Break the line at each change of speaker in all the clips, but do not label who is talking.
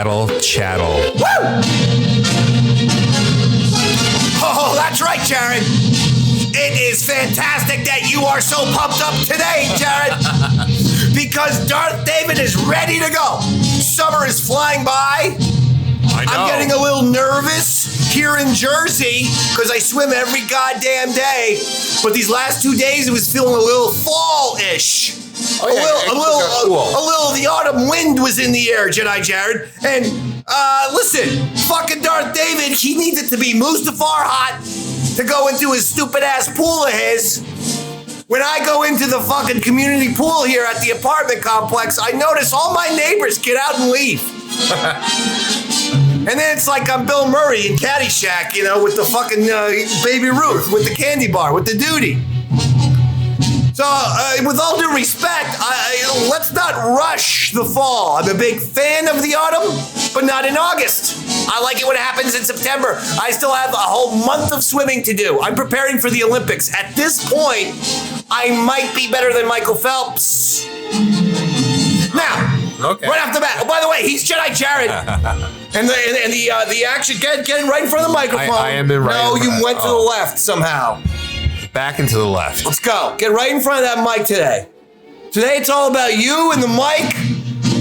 Yaddle Chattle.
Woo! Oh, that's right, Jared. It is fantastic that you are so pumped up today, Jared. Because Darth David is ready to go. Summer is flying by.
I know.
I'm getting a little nervous here in Jersey because I swim every goddamn day. But these last 2 days, it was feeling a little fall-ish.
Oh, yeah,
a little, the autumn wind was in the air, Jedi Jared. And listen, fucking Darth David, he needed to be Mustafar hot to go into his stupid ass pool of his. When I go into the fucking community pool here at the apartment complex, I notice all my neighbors get out and leave. And then it's like I'm Bill Murray in Caddyshack, you know, with the fucking Baby Ruth, with the candy bar, with the duty. So, with all due respect, let's not rush the fall. I'm a big fan of the autumn, but not in August. I like it when it happens in September. I still have a whole month of swimming to do. I'm preparing for the Olympics. At this point, I might be better than Michael Phelps. Now, right off the bat, by the way, he's Jedi Jared. And the action, get right in front of the microphone.
I am in right.
No, you went to the left somehow.
Back and to the left.
Let's go. Get right in front of that mic today. Today it's all about you and the mic,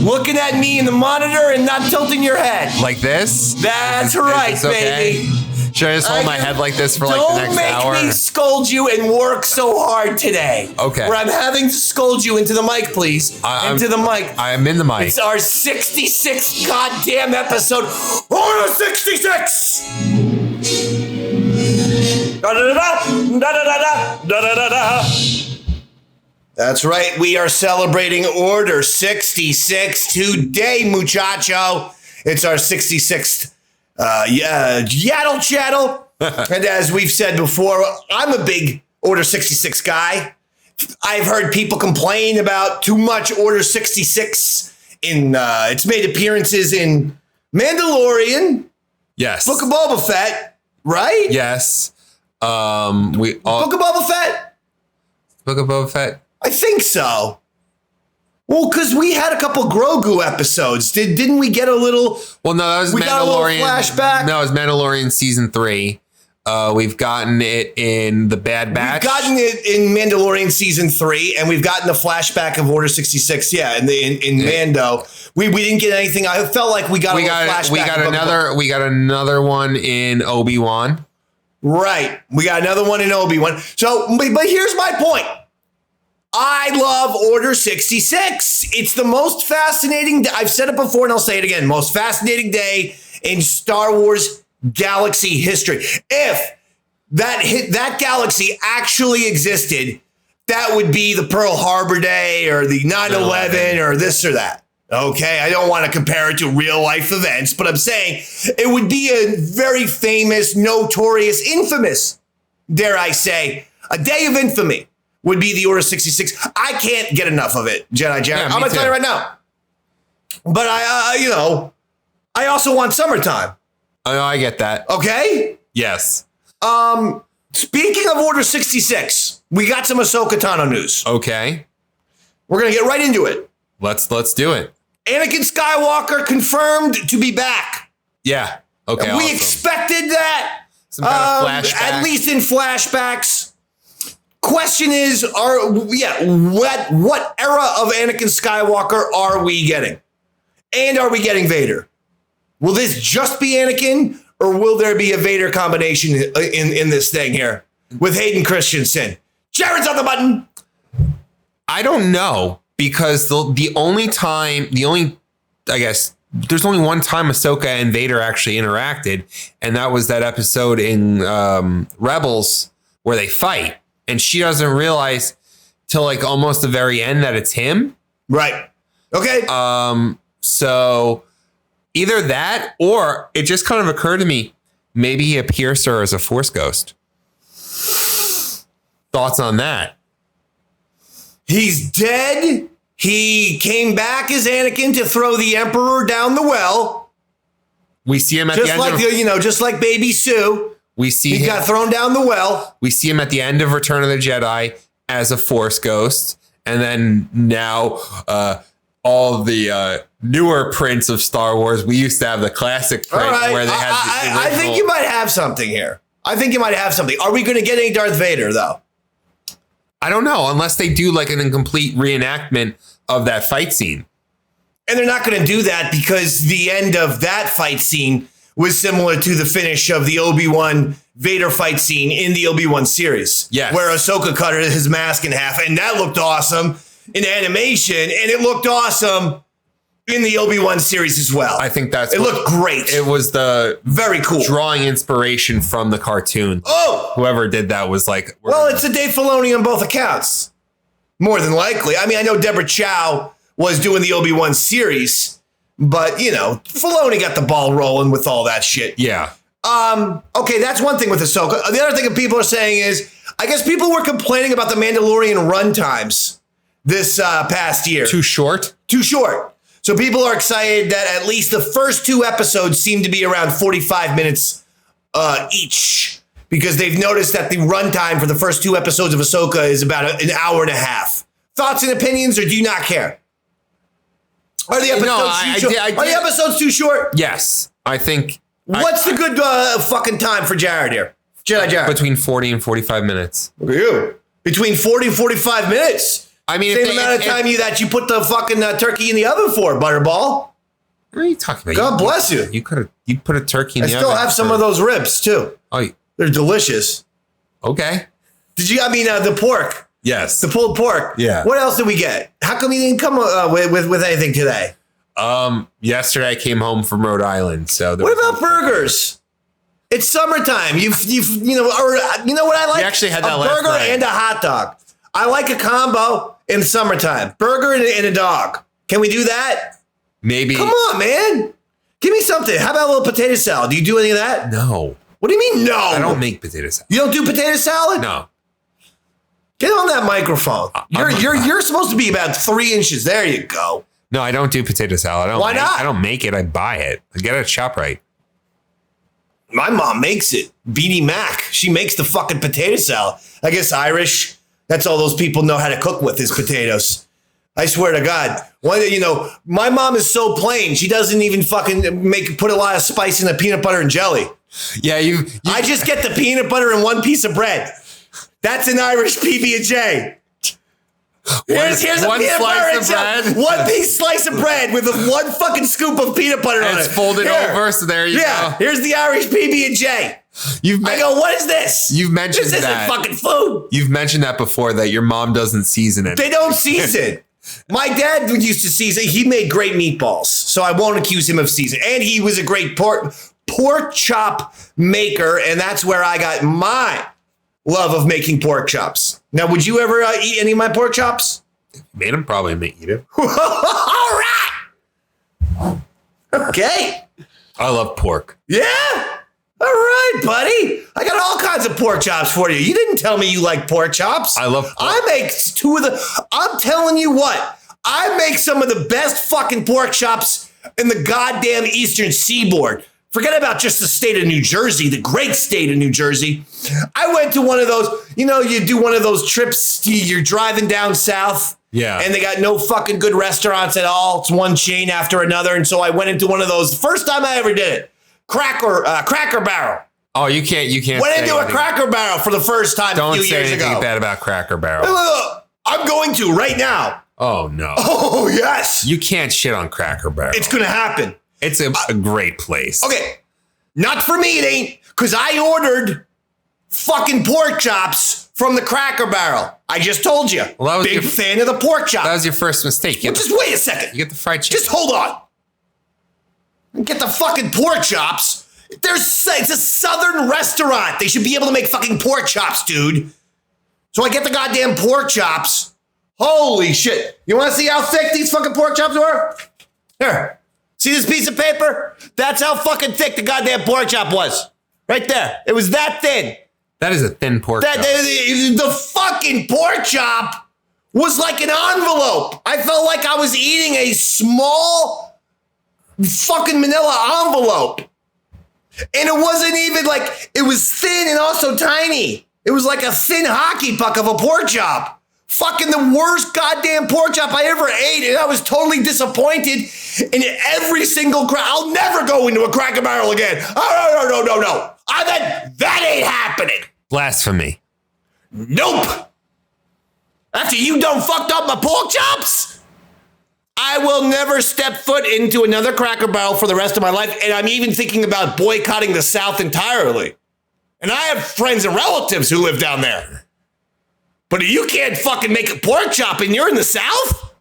looking at me in the monitor and not tilting your head.
Like this?
That's right,
okay?
baby.
Should I just hold my head like this for like the next hour?
Don't make me scold you and work so hard today.
Okay.
Where I'm having to scold you into the mic, please. Into the mic.
I am in the mic.
It's our 66th goddamn episode. Order 66! That's right. We are celebrating Order 66 today, muchacho. It's our 66th Yaddle Chattle. And as we've said before, I'm a big Order 66 guy. I've heard people complain about too much Order 66 in it's made appearances in Mandalorian.
Yes.
Book of Boba Fett, right?
Yes.
Book of Boba Fett?
Book of Boba Fett?
I think so. Well, because we had a couple Grogu episodes. Didn't we get a little...
Well, no, that was
we
Mandalorian.
Got a little flashback.
No, it was Mandalorian Season 3. We've gotten it in The Bad Batch.
We've gotten it in Mandalorian Season 3, and we've gotten the flashback of Order 66, in Mando. We didn't get anything. I felt like we got a flashback.
We got another one in Obi-Wan.
Right. We got another one in Obi-Wan. So, but here's my point. I love Order 66. It's the most fascinating, I've said it before and I'll say it again, most fascinating day in Star Wars galaxy history. If that galaxy actually existed, that would be the Pearl Harbor Day or the 9/11 or this or that. Okay, I don't want to compare it to real life events, but I'm saying it would be a very famous, notorious, infamous, dare I say, a day of infamy would be the Order 66. I can't get enough of it, Jedi Jared.
Yeah,
I'm going to tell you right now. But I also want summertime.
Oh, I get that.
Okay?
Yes.
Speaking of Order 66, we got some Ahsoka Tano news.
Okay.
We're going to get right into it.
Let's do it.
Anakin Skywalker confirmed to be back.
Yeah. Okay.
We expected that.
Some kind of flashback.
At least in flashbacks. Question is, what era of Anakin Skywalker are we getting? And are we getting Vader? Will this just be Anakin, or will there be a Vader combination in this thing here with Hayden Christensen? Jared's on the button.
I don't know, because there's only one time Ahsoka and Vader actually interacted, and that was that episode in Rebels where they fight, and she doesn't realize till like almost the very end that it's him.
Right. Okay.
So either that, or it just kind of occurred to me, maybe he appears to her as a Force ghost. Thoughts on that?
He's dead. He came back as Anakin to throw the Emperor down the well.
We see him at the end
just like Baby Sue. He got thrown down the well.
We see him at the end of Return of the Jedi as a Force ghost, and then now all the newer prints of Star Wars. We used to have the classic print where they had the original.
I think you might have something here. I think you might have something. Are we going to get any Darth Vader, though?
I don't know, unless they do like an incomplete reenactment of that fight scene.
And they're not going to do that because the end of that fight scene was similar to the finish of the Obi-Wan Vader fight scene in the Obi-Wan series.
Yes.
Where Ahsoka cut his mask in half. And that looked awesome in animation. And it looked awesome in the Obi-Wan series as well.
I think
it looked great.
It was the
very cool
drawing inspiration from the cartoon.
Oh,
whoever did that was like,
it's a Dave Filoni on both accounts. More than likely. I mean, I know Deborah Chow was doing the Obi-Wan series, but Filoni got the ball rolling with all that shit.
Yeah.
Okay, that's one thing with Ahsoka. The other thing that people are saying is, I guess people were complaining about the Mandalorian run times this past year.
Too short.
So people are excited that at least the first 2 episodes seem to be around 45 minutes each, because they've noticed that the runtime for the first 2 episodes of Ahsoka is about an hour and a half. Thoughts and opinions, or do you not care? Are the episodes too short? Are the episodes too short?
Yes, I think.
What's the good fucking time for Jared here? Jedi Jared.
Between 40 and 45 minutes.
Look at you. Between 40 and 45 minutes.
I mean,
same amount of time that you put the fucking turkey in the oven for, Butterball.
What are you talking about?
God bless you.
You put a turkey in the oven.
I still have some of those ribs too.
Oh,
they're delicious.
Okay.
The pork?
Yes.
The pulled pork.
Yeah.
What else did we get? How come you didn't come with anything today?
Yesterday I came home from Rhode Island. So
what about burgers? It's summertime. You know what I like?
We actually had that
a
last
burger
night.
And a hot dog. I like a combo in summertime. Burger and a dog. Can we do that?
Maybe.
Come on, man. Give me something. How about a little potato salad? Do you do any of that?
No.
What do you mean no?
I don't make potato salad.
You don't do potato salad?
No.
Get on that microphone. You're supposed to be about 3 inches. There you go.
No, I don't do potato salad.
Why not?
I don't make it. I buy it. I get it at ShopRite.
My mom makes it. Beanie Mac. She makes the fucking potato salad. I guess Irish. That's all those people know how to cook with is potatoes. I swear to God. My mom is so plain. She doesn't even fucking put a lot of spice in the peanut butter and jelly.
Yeah,
I just get the peanut butter and 1 piece of bread. That's an Irish PB&J. Here's
one slice of bread.
1 piece slice of bread with 1 fucking scoop of peanut butter on it.
It's folded over, so there you go.
Yeah, here's the Irish PB&J. I go, what is this?
You've mentioned
this
that.
This isn't fucking food.
You've mentioned that before, that your mom doesn't season it.
They don't season. My dad used to season. He made great meatballs, so I won't accuse him of seasoning. And he was a great pork chop maker, and that's where I got my love of making pork chops. Now, would you ever eat any of my pork chops?
Made him, probably eat it.
All right. Okay.
I love pork.
Yeah. All right, buddy. I got all kinds of pork chops for you. You didn't tell me you like pork chops.
I love pork.
I make 2 of the... I'm telling you what. I make some of the best fucking pork chops in the goddamn Eastern Seaboard. Forget about just the state of New Jersey, the great state of New Jersey. I went to one of those, you do one of those trips, you're driving down south.
Yeah.
And they got no fucking good restaurants at all. It's one chain after another. And so I went into one of those. First time I ever did it. Cracker Barrel.
Oh, you can't.
Went into a Cracker Barrel for the first time a few years ago.
Don't say anything bad about Cracker Barrel.
I'm going to right now.
Oh, no.
Oh, yes.
You can't shit on Cracker Barrel.
It's going to happen.
It's a great place.
Okay. Not for me, it ain't. Because I ordered fucking pork chops from the Cracker Barrel. I just told you.
Well, that was
big fan of the pork chop.
That was your first mistake.
Just wait a second.
You get the fried chicken.
Just hold on. Get the fucking pork chops. It's a southern restaurant. They should be able to make fucking pork chops, dude. So I get the goddamn pork chops. Holy shit. You want to see how thick these fucking pork chops were? Here. See this piece of paper? That's how fucking thick the goddamn pork chop was. Right there. It was that thin.
That is a thin pork chop.
The fucking pork chop was like an envelope. I felt like I was eating a small fucking manila envelope. And it wasn't even like, it was thin and also tiny. It was like a thin hockey puck of a pork chop. Fucking the worst goddamn pork chop I ever ate, and I was totally disappointed in every single I'll never go into a Cracker Barrel again. Oh, no. That ain't happening.
Blasphemy.
Nope. After you done fucked up my pork chops, I will never step foot into another Cracker Barrel for the rest of my life, and I'm even thinking about boycotting the South entirely. And I have friends and relatives who live down there. But you can't fucking make a pork chop and you're in the South?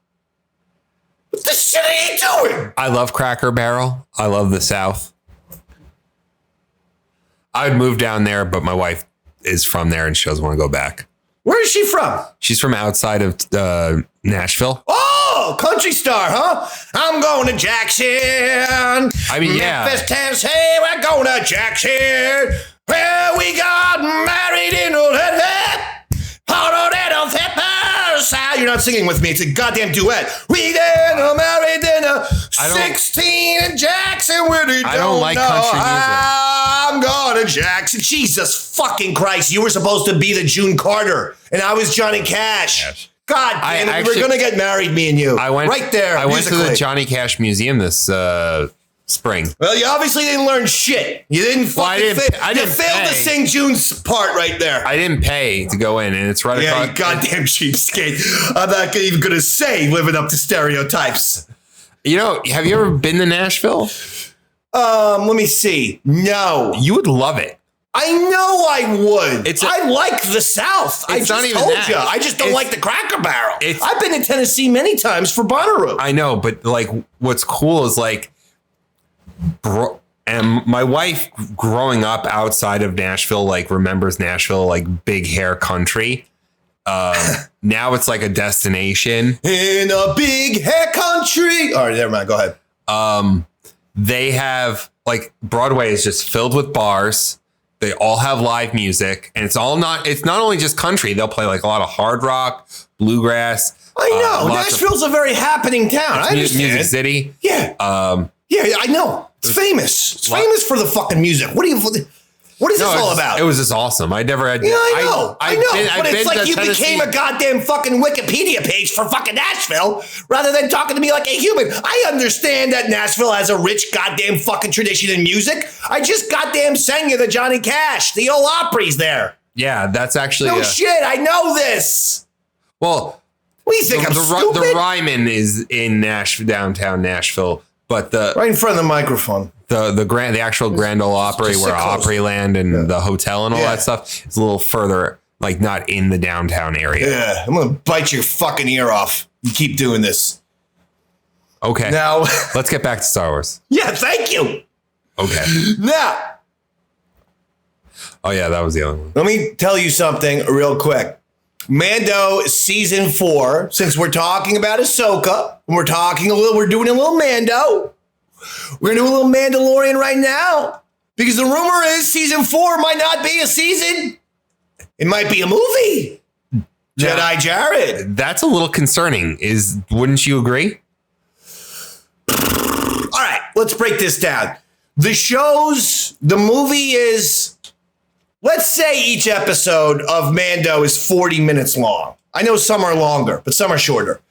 What the shit are you doing?
I love Cracker Barrel. I love the South. I would move down there, but my wife is from there and she doesn't want to go back.
Where is she from?
She's from outside of Nashville.
Oh, country star, huh? I'm going to Jackson.
I mean, yeah.
Memphis, Tennessee, we're going to Jackson. Where we got married in You're not singing with me. It's a goddamn duet. We then married in 16 in Jackson. Where did
I don't like country music.
I'm going to Jackson. Jesus fucking Christ. You were supposed to be the June Carter, and I was Johnny Cash. Yes. God damn it. We're going to get married, me and you. I went
to the Johnny Cash Museum this spring.
Well, you obviously didn't learn shit. You didn't fucking you failed to sing June's part right there.
I didn't pay to go in, and it's right across.
Yeah, you goddamn cheapskate. I'm not even going to say living up to stereotypes.
You know, have you ever been to Nashville?
Let me see. No.
You would love it.
I know I would. I like the South. I just told you. I just don't like the Cracker Barrel. I've been to Tennessee many times for Bonnaroo.
I know, but like, what's cool is like, and my wife growing up outside of Nashville, like remembers Nashville, like big hair country. Now it's like a destination
in a big hair country. All right, never mind. Go ahead.
They have like Broadway is just filled with bars. They all have live music, and it's not only just country. They'll play like a lot of hard rock, bluegrass.
I know Nashville's a very happening town. I understand.
Music City.
Yeah. Yeah, I know. It's famous. It's famous for the fucking music. What is this all about?
It was just awesome. I never had.
Yeah, I know. But it's like you became a goddamn fucking Wikipedia page for fucking Nashville rather than talking to me like a human. I understand that Nashville has a rich goddamn fucking tradition in music. I just goddamn sang you the Johnny Cash, the old Opry's there.
Yeah, that's actually
no shit. I know this.
Well,
what do you think? I'm stupid?
The Ryman is in downtown Nashville. But
right in front of the microphone,
the actual Grand Ole Opry, where Opryland and the hotel and all that stuff is a little further, like not in the downtown area.
Yeah, I'm gonna bite your fucking ear off. You keep doing this.
Okay.
Now
let's get back to Star Wars.
Yeah, thank you.
Okay.
Now.
Oh yeah, that was the other one.
Let me tell you something real quick. Mando season 4, since we're talking about Ahsoka, and we're doing a little Mando. We're going to do a little Mandalorian right now because the rumor is season 4 might not be a season. It might be a movie. Now, Jedi Jared.
That's a little concerning. Wouldn't you agree?
All right, let's break this down. The movie is, let's say each episode of Mando is 40 minutes long. I know some are longer, but some are shorter.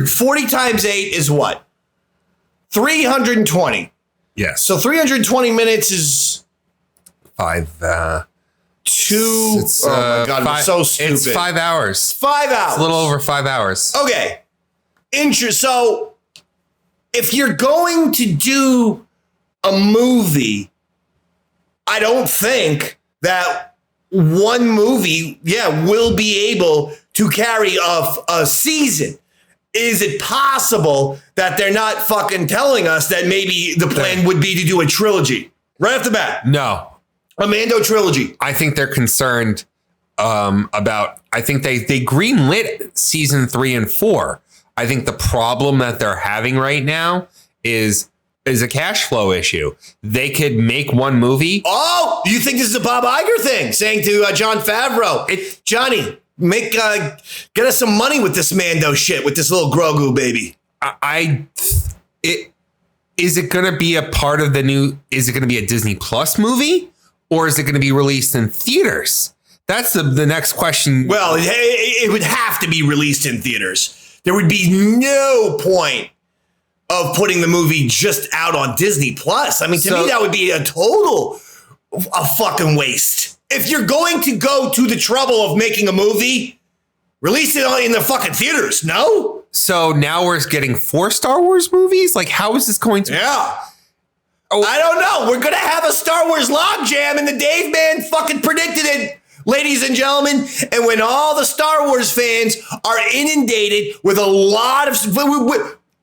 40 times 8 is what? 320.
Yes.
So 320 minutes is
5.
2. Oh my God, I'm so stupid.
It's 5 hours.
5 hours.
It's a little over 5 hours.
Okay. So if you're going to do a movie, I don't think that one movie, will be able to carry a season. Is it possible that they're not fucking telling us that maybe the plan would be to do a trilogy right off the bat?
No.
A Mando trilogy.
I think they're concerned about, I think they greenlit season 3 and 4. I think the problem that they're having right now is a cash flow issue. They could make one movie.
Oh, you think this is a Bob Iger thing? Saying to Jon Favreau, Johnny, get us some money with this Mando shit, with this little Grogu baby.
Is it going to be a part of is it going to be a Disney Plus movie, or is it going to be released in theaters? That's the next question.
Well, it would have to be released in theaters. There would be no point of putting the movie just out on Disney Plus. I mean, to me, that would be a fucking waste. If you're going to go to the trouble of making a movie, release it in the fucking theaters. No.
So now we're getting 4 Star Wars movies? Like, how is this going to?
Yeah. Oh. I don't know. We're going to have a Star Wars logjam, and the Dave Man fucking predicted it, ladies and gentlemen. And when all the Star Wars fans are inundated with a lot of,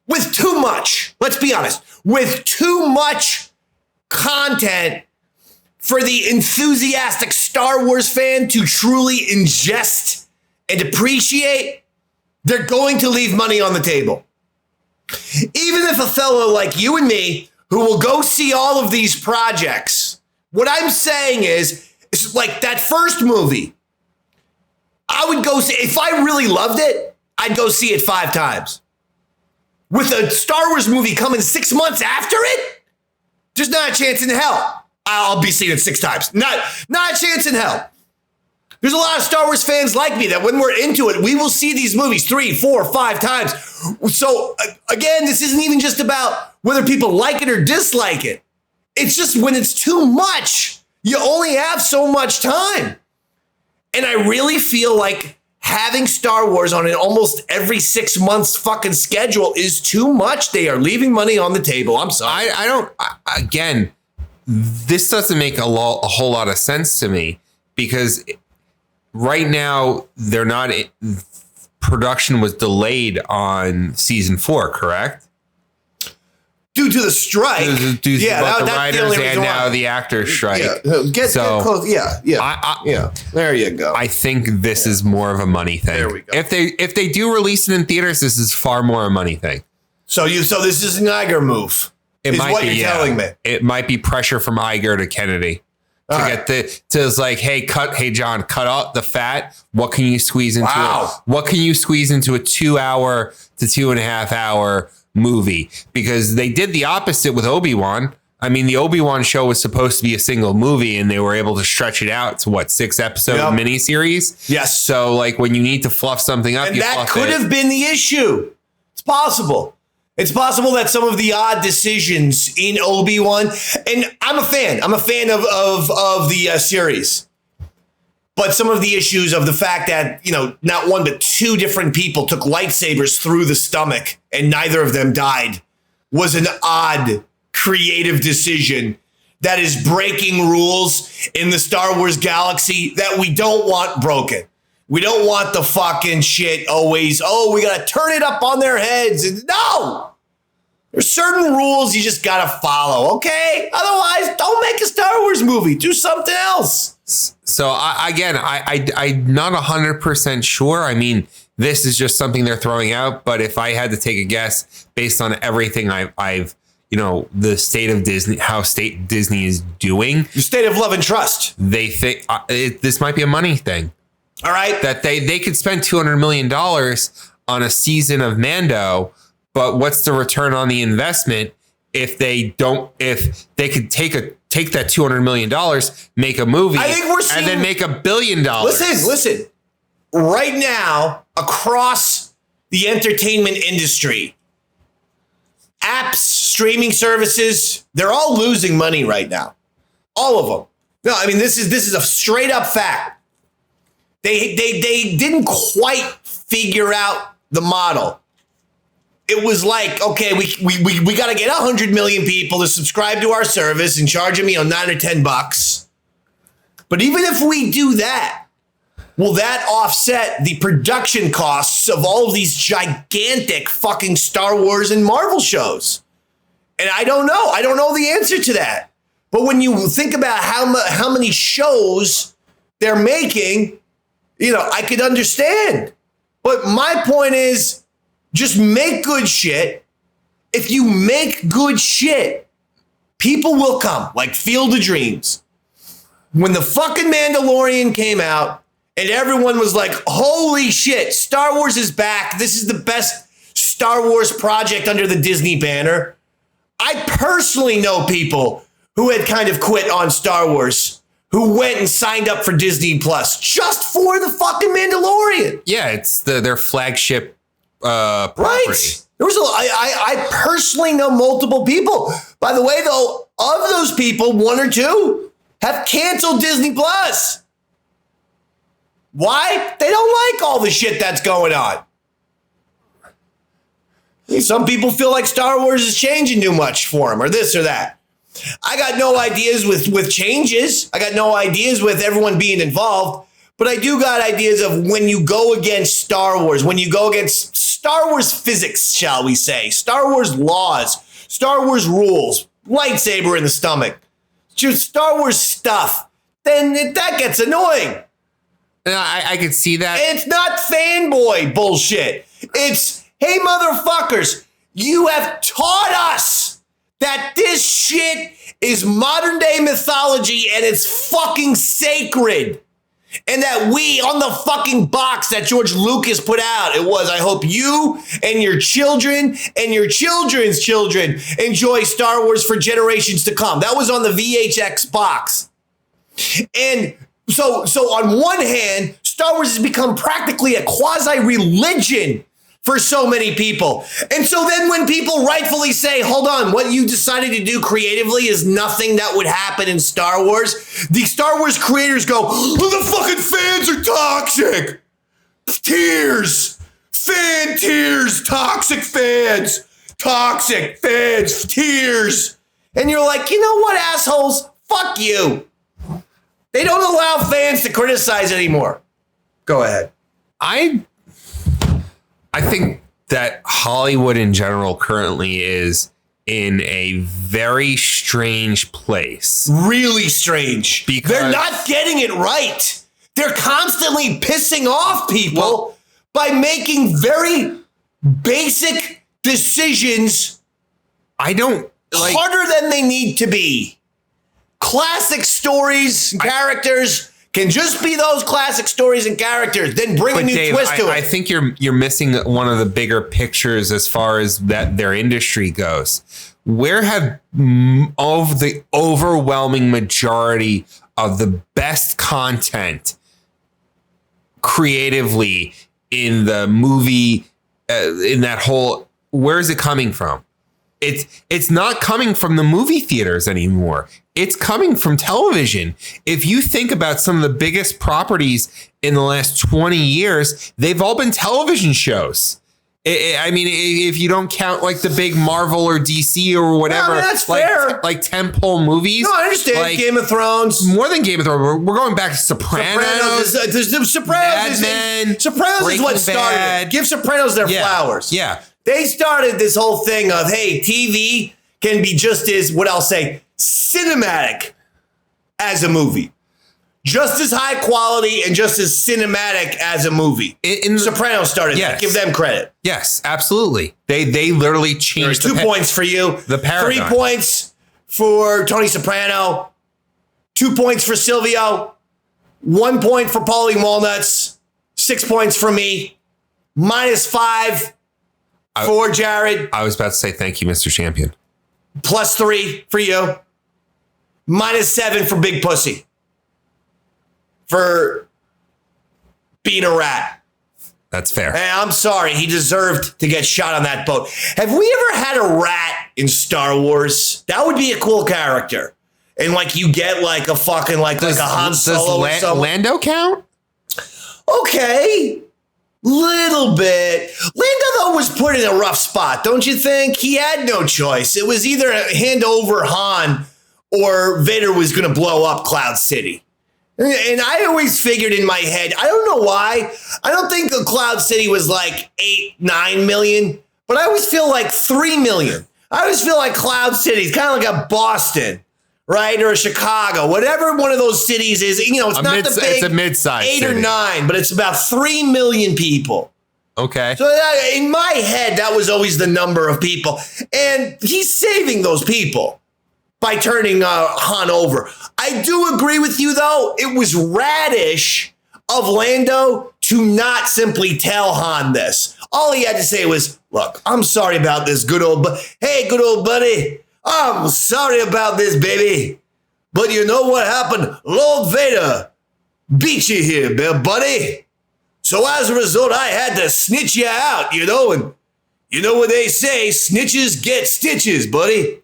with too much, let's be honest, with too much content for the enthusiastic Star Wars fan to truly ingest and appreciate, they're going to leave money on the table. Even if a fellow like you and me, who will go see all of these projects, what I'm saying is like that first movie, I would go see, if I really loved it, I'd go see it 5 times. With a Star Wars movie coming 6 months after it, there's not a chance in hell I'll be seeing it 6 times. Not a chance in hell. There's a lot of Star Wars fans like me that when we're into it, we will see these movies 3, 4, 5 times. So again, this isn't even just about whether people like it or dislike it. It's just when it's too much, you only have so much time. And I really feel like having Star Wars on an almost every 6 months fucking schedule is too much. They are leaving money on the table. I'm sorry.
Again, this doesn't make a whole lot of sense to me because right now they're not, production was delayed on season 4, correct?
Due to the strike.
Due to the writers and now the actors strike.
Yeah, get close. Yeah. There you go.
I think this is more of a money thing.
There we go.
If they do release it in theaters, this is far more a money thing.
So this is an Iger move.
It might
what
be,
you're telling me.
It might be pressure from Iger to Kennedy it's like, hey John, cut out the fat. What can you squeeze into what can you squeeze into a 2 hour to 2.5 hour movie? Because they did the opposite with Obi-Wan. I mean, the Obi-Wan show was supposed to be a single movie and they were able to stretch it out to 6 episode miniseries.
Yes.
So like when you need to fluff something up,
and that could have been the issue. It's possible. It's possible that some of the odd decisions in Obi-Wan, and I'm a fan of the series, but some of the issues of the fact that, not one, but 2 different people took lightsabers through the stomach and neither of them died was an odd creative decision that is breaking rules in the Star Wars galaxy that we don't want broken. We don't want the fucking shit always, we got to turn it up on their heads. And no! There's certain rules you just got to follow, okay? Otherwise, don't make a Star Wars movie. Do something else.
So, I'm not 100% sure. I mean, this is just something they're throwing out. But if I had to take a guess based on everything I've the state of Disney, how Disney is doing.
The state of love and trust.
They think this might be a money thing.
All right.
That they could spend $200 million on a season of Mando, but what's the return on the investment if they could take that $200 million, make a movie,
I think we're seeing,
and then make $1 billion.
Listen. Right now, across the entertainment industry, apps, streaming services, they're all losing money right now. All of them. No, I mean, this is a straight up fact. They didn't quite figure out the model. It was like, okay, we got to get 100 million people to subscribe to our service and charge them, $9 or $10. But even if we do that, will that offset the production costs of all of these gigantic fucking Star Wars and Marvel shows? And I don't know. I don't know the answer to that. But when you think about how many shows they're making, I could understand. But my point is, just make good shit. If you make good shit, people will come, like Field of Dreams. When the fucking Mandalorian came out and everyone was like, holy shit, Star Wars is back. This is the best Star Wars project under the Disney banner. I personally know people who had kind of quit on Star Wars who went and signed up for Disney Plus just for the fucking Mandalorian.
Yeah, it's their flagship property.
Right. There was I personally know multiple people. By the way, though, of those people, one or two have canceled Disney Plus. Why? They don't like all the shit that's going on. Some people feel like Star Wars is changing too much for them, or this or that. I got no ideas with changes. I got no ideas with everyone being involved. But I do got ideas of when you go against Star Wars, when you go against Star Wars physics, shall we say, Star Wars laws, Star Wars rules, lightsaber in the stomach, just Star Wars stuff, then that gets annoying.
I could see that.
It's not fanboy bullshit. It's, hey, motherfuckers, you have taught us that this shit is modern day mythology and it's fucking sacred. And that we, on the fucking box that George Lucas put out, it was, I hope you and your children and your children's children enjoy Star Wars for generations to come. That was on the VHX box. And so on one hand, Star Wars has become practically a quasi-religion for so many people. And so then when people rightfully say, hold on, what you decided to do creatively is nothing that would happen in Star Wars, the Star Wars creators go, oh, the fucking fans are toxic. Tears. Fan tears. Toxic fans. Toxic fans. Tears. And you're like, you know what, assholes? Fuck you. They don't allow fans to criticize anymore. Go ahead.
I think that Hollywood in general currently is in a very strange place.
Really strange. Because they're not getting it right. They're constantly pissing off people by making very basic decisions. Harder than they need to be. Classic stories, characters can just be those classic stories and characters, then bring a new twist to it.
I think you're missing one of the bigger pictures as far as that their industry goes. Where have of the overwhelming majority of the best content creatively in the movie, in that whole, where is it coming from? It's not coming from the movie theaters anymore. It's coming from television. If you think about some of the biggest properties in the last 20 years, they've all been television shows. I mean, if you don't count like the big Marvel or DC or whatever,
that's fair.
Like tentpole movies.
No, I understand. Like, Game of Thrones.
More than Game of Thrones. We're going back to Sopranos.
Sopranos is what started it. Give Sopranos their flowers.
Yeah.
They started this whole thing of, hey, TV can be just as, what I'll say, cinematic as a movie. Just as high quality and just as cinematic as a movie. Sopranos started that. Give them credit.
Yes, absolutely. They literally changed.
There's 2 points for you.
The paradigm.
3 points for Tony Soprano. 2 points for Silvio. 1 point for Paulie Walnuts. 6 points for me. -5 for Jared.
I was about to say thank you, Mr. Champion.
+3 for you. -7 for Big Pussy. For being a rat.
That's fair.
Hey, I'm sorry. He deserved to get shot on that boat. Have we ever had a rat in Star Wars? That would be a cool character. And like you get like a fucking like a Han Solo or something.
Lando count?
Okay. Little bit. Lando, though, was put in a rough spot, don't you think? He had no choice. It was either hand over Han or Vader was going to blow up Cloud City. And I always figured in my head, I don't know why. I don't think the Cloud City was like 8-9 million, but I always feel like 3 million. I always feel like Cloud City is kind of like a Boston, right? Or a Chicago, whatever one of those cities is. You know, it's not the big,
it's a mid-size
8
city.
or 9, but it's about 3 million people.
Okay.
So in my head, that was always the number of people. And he's saving those people by turning Han over. I do agree with you, though. It was radish of Lando to not simply tell Han this. All he had to say was, look, I'm sorry about this, good old buddy. I'm sorry about this, baby. But you know what happened? Lord Vader beat you here, buddy. So as a result, I had to snitch you out, you know, and you know what they say, snitches get stitches, buddy.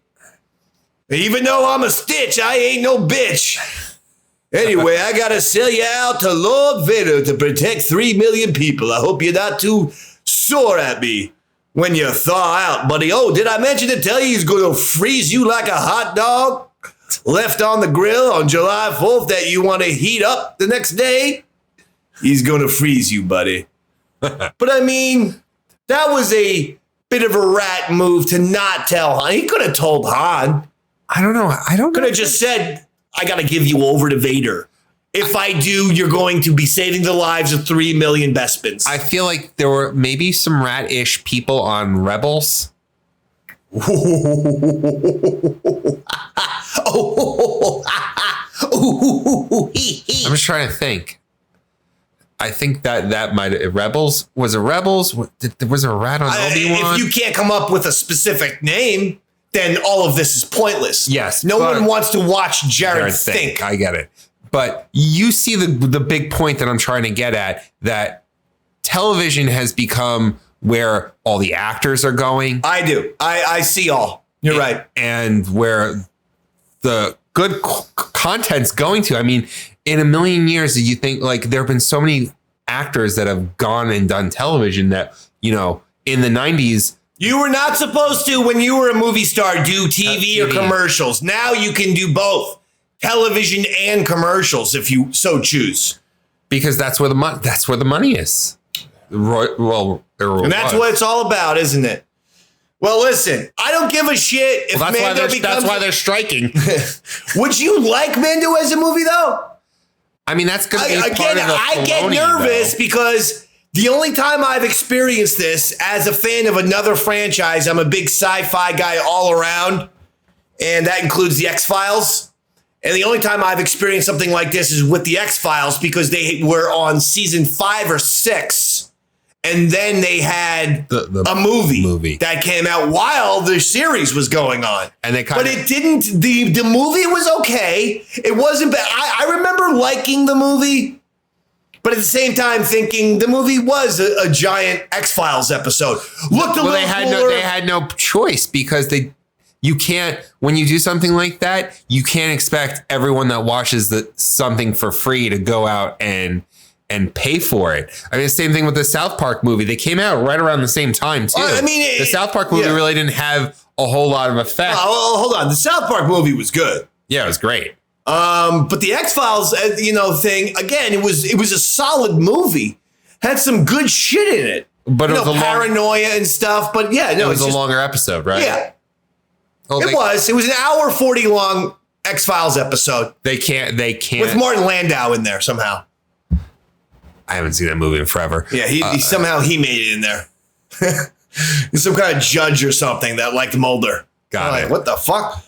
Even though I'm a stitch, I ain't no bitch. Anyway, I gotta sell you out to Lord Vader to protect 3 million people. I hope you're not too sore at me when you thaw out, buddy. Oh, did I mention to tell you he's gonna freeze you like a hot dog left on the grill on July 4th that you want to heat up the next day? He's gonna freeze you, buddy. But I mean, that was a bit of a rat move to not tell Han. He could have told Han.
I don't know.
Could have just said, I got to give you over to Vader. If I do, you're going to be saving the lives of 3 million Bespins.
I feel like there were maybe some rat-ish people on Rebels.
I'm
just trying to think. I think that might Rebels was a Rebels. Was there a rat on Obi-Wan?
If you can't come up with a specific name, then all of this is pointless.
Yes,
no one wants to watch Jared think.
I get it, but you see the big point that I'm trying to get at, that television has become where all the actors are going.
I do. I see all. You're right,
and where the good content's going to. I mean, in a million years, you think like there have been so many actors that have gone and done television that, you know, in the 90s.
You were not supposed to, when you were a movie star, do TV or commercials. Now you can do both television and commercials if you so choose.
Because that's where the money is.
And that's what it's all about, isn't it? Well, listen, I don't give a shit if Mando becomes...
That's why they're striking.
Would you like Mando as a movie, though?
I mean, that's going to be part of the
I get nervous because the only time I've experienced this as a fan of another franchise, I'm a big sci-fi guy all around, and that includes the X-Files. And the only time I've experienced something like this is with the X-Files, because they were on season 5 or 6, and then they had a movie that came out while the series was going on.
And
it didn't. The movie was okay. It wasn't bad. I remember liking the movie, but at the same time thinking the movie was a giant X-Files episode.
They had no choice, because you can't, when you do something like that, you can't expect everyone that watches something for free to go out and pay for it. I mean, the same thing with the South Park movie. They came out right around the same time, too.
I mean,
the South Park movie really didn't have a whole lot of effect.
Hold on. The South Park movie was good.
Yeah, it was great.
But the X-Files, thing, again, it was a solid movie. Had some good shit in it.
But it was
paranoia and stuff. But yeah, no,
it was a longer episode, right?
Yeah. It was an hour 40 long X-Files episode.
They can't
with Martin Landau in there somehow.
I haven't seen that movie in forever.
Yeah, he somehow he made it in there. He's some kind of judge or something that liked Mulder.
Got it.
What the fuck?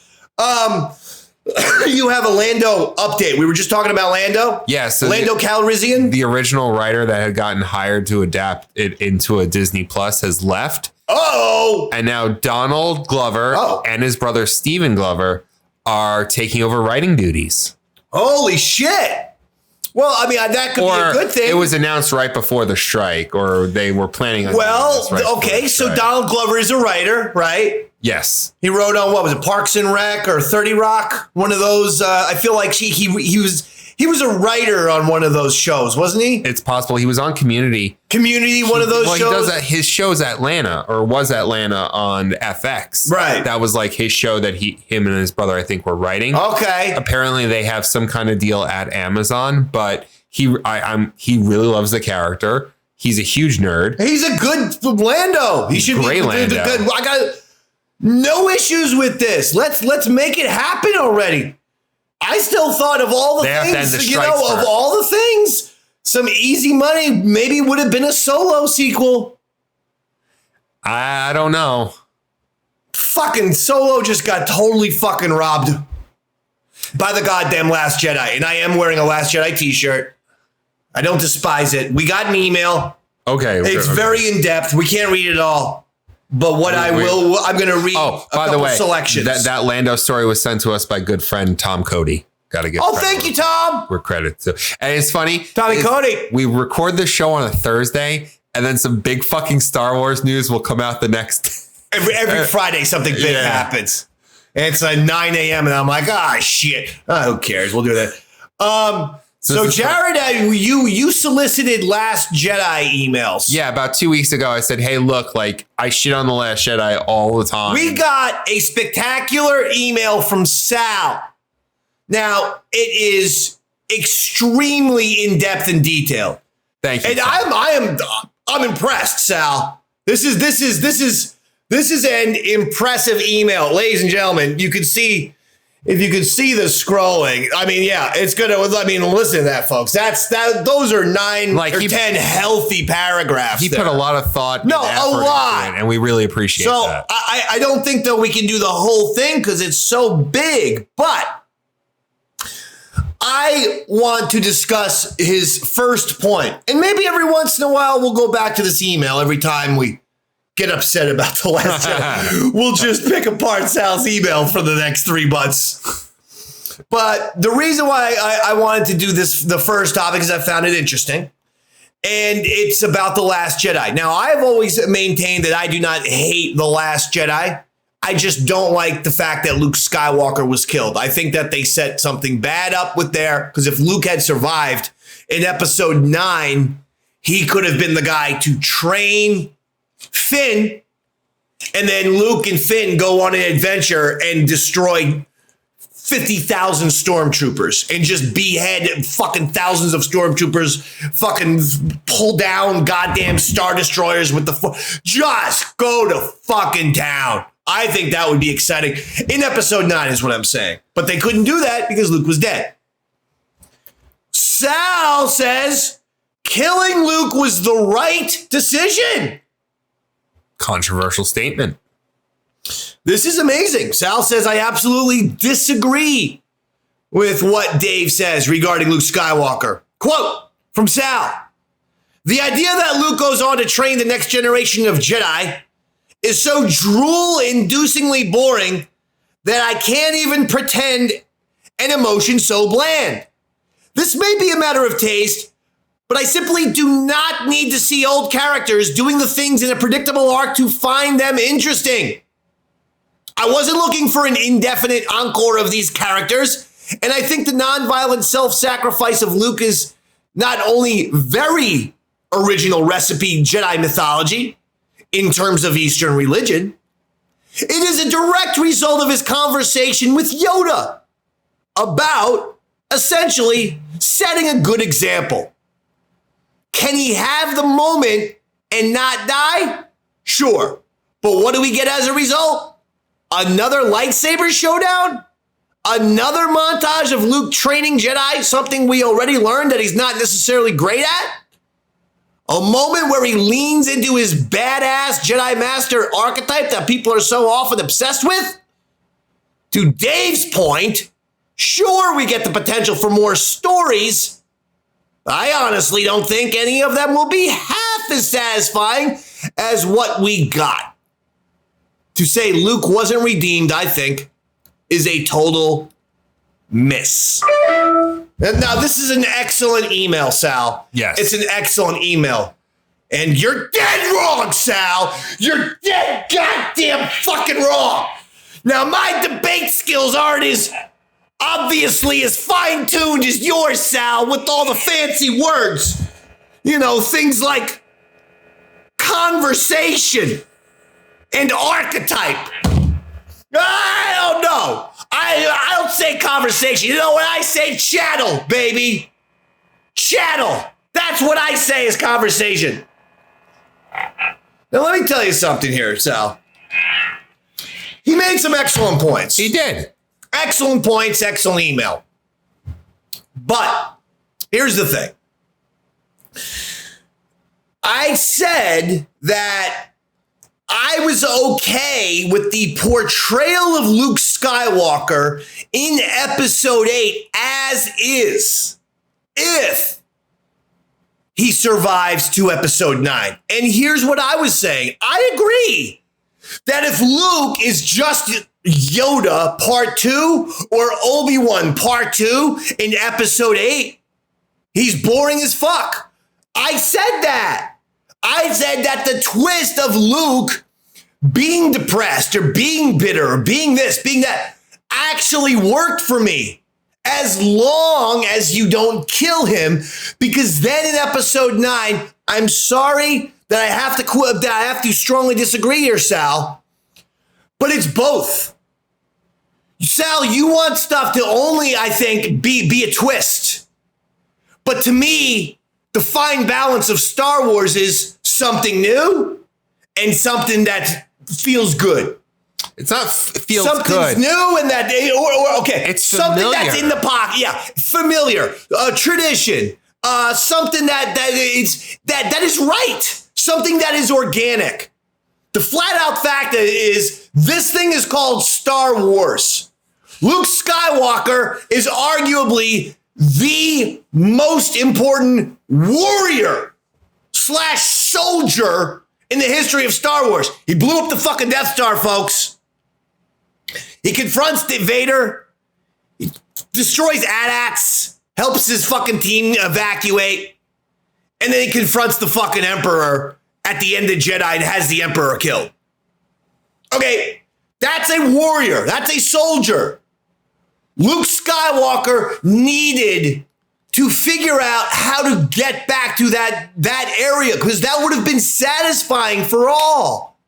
You have a Lando update. We were just talking about Lando.
Yeah, so
Lando Calrissian,
the original writer that had gotten hired to adapt it into a Disney Plus, has left.
Oh,
and now Donald Glover and his brother Stephen Glover are taking over writing duties.
Holy shit! Well, I mean, that could be a good thing.
It was announced right before the strike, or they were planning on.
So Donald Glover is a writer, right?
Yes.
He wrote on, what was it, Parks and Rec or 30 Rock? One of those. I feel like he was a writer on one of those shows, wasn't he?
It's possible. He was on Community.
One of those shows?
He does that. His show's Atlanta, or was Atlanta on FX.
Right.
That was like his show that him and his brother, I think, were writing.
Okay.
Apparently they have some kind of deal at Amazon, but he really loves the character. He's a huge nerd.
He's a good Lando. He should be
Lando.
Good. I got no issues with this. Let's make it happen already. I still thought of all the things, of all the things, some easy money maybe would have been a Solo sequel.
I don't know.
Fucking Solo just got totally fucking robbed by the goddamn Last Jedi. And I am wearing a Last Jedi t-shirt. I don't despise it. We got an email.
Okay.
It's very in-depth. We can't read it all. But I'm going to read a couple selections.
That Lando story was sent to us by good friend Tom Cody. Got to get.
Oh, thank you, Tom.
We're credit. So, and it's funny.
Tommy Cody.
We record this show on a Thursday, and then some big fucking Star Wars news will come out the next.
Every Friday, something big happens. And it's like 9 a.m. and I'm like, shit. Who cares? We'll do that. So Jared, you solicited Last Jedi emails.
Yeah, about 2 weeks ago, I said, hey, look, like I shit on The Last Jedi all the time.
We got a spectacular email from Sal. Now, it is extremely in-depth and detailed.
Thank you.
And I'm impressed, Sal. This is an impressive email. Ladies and gentlemen, you could see, if you could see the scrolling, I mean, yeah, it's gonna, I mean, listen to that, folks. Those are 9 or 10 healthy paragraphs.
He put a lot of thought.
No, a lot.
And we really appreciate that.
So I don't think that we can do the whole thing because it's so big, but I want to discuss his first point. And maybe every once in a while we'll go back to this email every time we get upset about The Last Jedi. We'll just pick apart Sal's email for the next 3 months. But the reason why I wanted to do this, the first topic, is I found it interesting. And it's about The Last Jedi. Now, I've always maintained that I do not hate The Last Jedi. I just don't like the fact that Luke Skywalker was killed. I think that they set something bad up with there, because if Luke had survived in episode 9, he could have been the guy to train Finn, and then Luke and Finn go on an adventure and destroy 50,000 stormtroopers and just behead fucking thousands of stormtroopers, fucking pull down goddamn Star Destroyers with just go to fucking town. I think that would be exciting. In episode 9 is what I'm saying. But they couldn't do that because Luke was dead. Sal says killing Luke was the right decision.
Controversial statement.
This is amazing. Sal says, I absolutely disagree with what Dave says regarding Luke Skywalker. Quote from Sal: the idea that Luke goes on to train the next generation of Jedi is so drool-inducingly boring that I can't even pretend an emotion so bland. This may be a matter of taste, but I simply do not need to see old characters doing the things in a predictable arc to find them interesting. I wasn't looking for an indefinite encore of these characters, and I think the nonviolent self-sacrifice of Luke is not only very original recipe Jedi mythology in terms of Eastern religion, it is a direct result of his conversation with Yoda about essentially setting a good example. Can he have the moment and not die? Sure. But what do we get as a result? Another lightsaber showdown? Another montage of Luke training Jedi, something we already learned that he's not necessarily great at? A moment where he leans into his badass Jedi Master archetype that people are so often obsessed with? To Dave's point, sure, we get the potential for more stories. I honestly don't think any of them will be half as satisfying as what we got. To say Luke wasn't redeemed, I think, is a total miss. And now, this is an excellent email, Sal.
Yes.
It's an excellent email. And you're dead wrong, Sal. You're dead goddamn fucking wrong. Now, my debate skills aren't as obviously as fine-tuned as yours, Sal, with all the fancy words. You know, things like conversation and archetype. I don't know. I don't say conversation. You know what I say? Chattel, baby. Chattel. That's what I say is conversation. Now, let me tell you something here, Sal. He made some excellent points.
He did.
Excellent points, excellent email. But here's the thing. I said that I was okay with the portrayal of Luke Skywalker in episode 8 as is, if he survives to episode 9. And here's what I was saying. I agree that if Luke is just Yoda Part 2 or Obi-Wan Part 2 in Episode 8, he's boring as fuck. I said that. I said that the twist of Luke being depressed or being bitter or being this, being that actually worked for me. As long as you don't kill him, because then in Episode 9, I'm sorry that I have to strongly disagree here, Sal, but it's both. Sal, you want stuff to only, I think, be a twist. But to me, the fine balance of Star Wars is something new and something that feels good.
It's not feels
Something's
good.
new and that, okay.
It's
something
familiar.
that's in the pocket. Yeah, familiar, tradition, something that is right, something that is organic. The flat out fact is this thing is called Star Wars. Luke Skywalker is arguably the most important warrior / soldier in the history of Star Wars. He blew up the fucking Death Star, folks. He confronts Vader, he destroys AT-ATs, helps his fucking team evacuate, and then he confronts the fucking Emperor at the end of Jedi and has the Emperor killed. Okay, that's a warrior. That's a soldier. Luke Skywalker needed to figure out how to get back to that area because that would have been satisfying for all.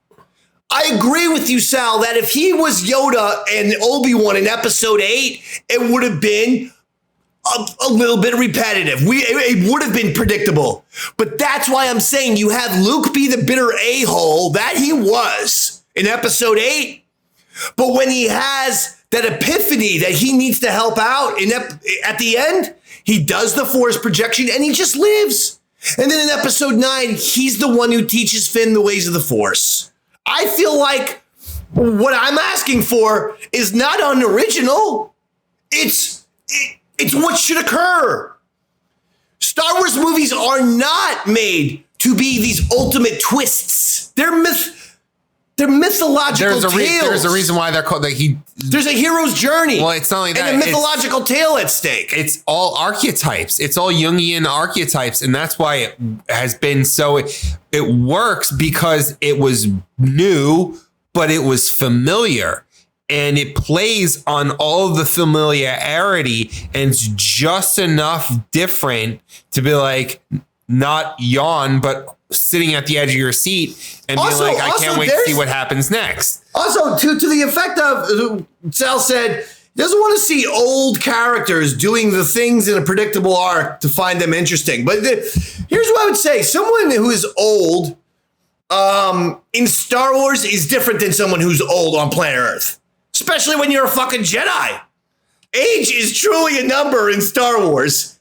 I agree with you, Sal, that if he was Yoda and Obi-Wan in Episode 8, it would have been a little bit repetitive. It would have been predictable. But that's why I'm saying you have Luke be the bitter a-hole that he was in Episode 8. But when he has that epiphany that he needs to help out at the end, he does the Force projection and he just lives. And then in Episode 9, he's the one who teaches Finn the ways of the Force. I feel like what I'm asking for is not unoriginal. It's what should occur. Star Wars movies are not made to be these ultimate twists. They're mythological tales.
There's a reason why they're called
There's a hero's journey.
Well, it's not only that.
And a mythological tale at stake.
It's all archetypes. It's all Jungian archetypes. And that's why it has been so, it works because it was new, but it was familiar. And it plays on all of the familiarity and it's just enough different to be like, not yawn, but sitting at the edge of your seat and being like, I can't wait to see what happens next.
Also, to the effect of, Sal said, he doesn't want to see old characters doing the things in a predictable arc to find them interesting. But here's what I would say. Someone who is old in Star Wars is different than someone who's old on planet Earth. Especially when you're a fucking Jedi. Age is truly a number in Star Wars.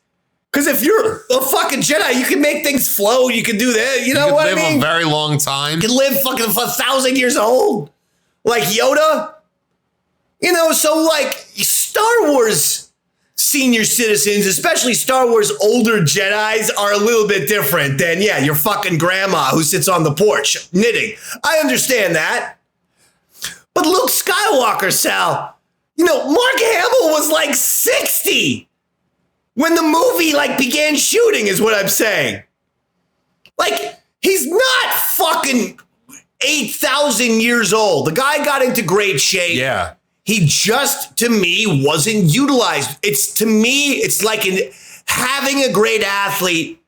Because if you're a fucking Jedi, you can make things float. You can do that. You know what I mean?
You can live a very long time.
You can live fucking 1,000 years old. Like Yoda. You know, so like Star Wars senior citizens, especially Star Wars older Jedis, are a little bit different than, your fucking grandma who sits on the porch knitting. I understand that. But Luke Skywalker, Sal, Mark Hamill was like 60 when the movie began shooting is what I'm saying. He's not fucking 8,000 years old. The guy got into great shape.
Yeah.
He just, to me, wasn't utilized. It's like having a great athlete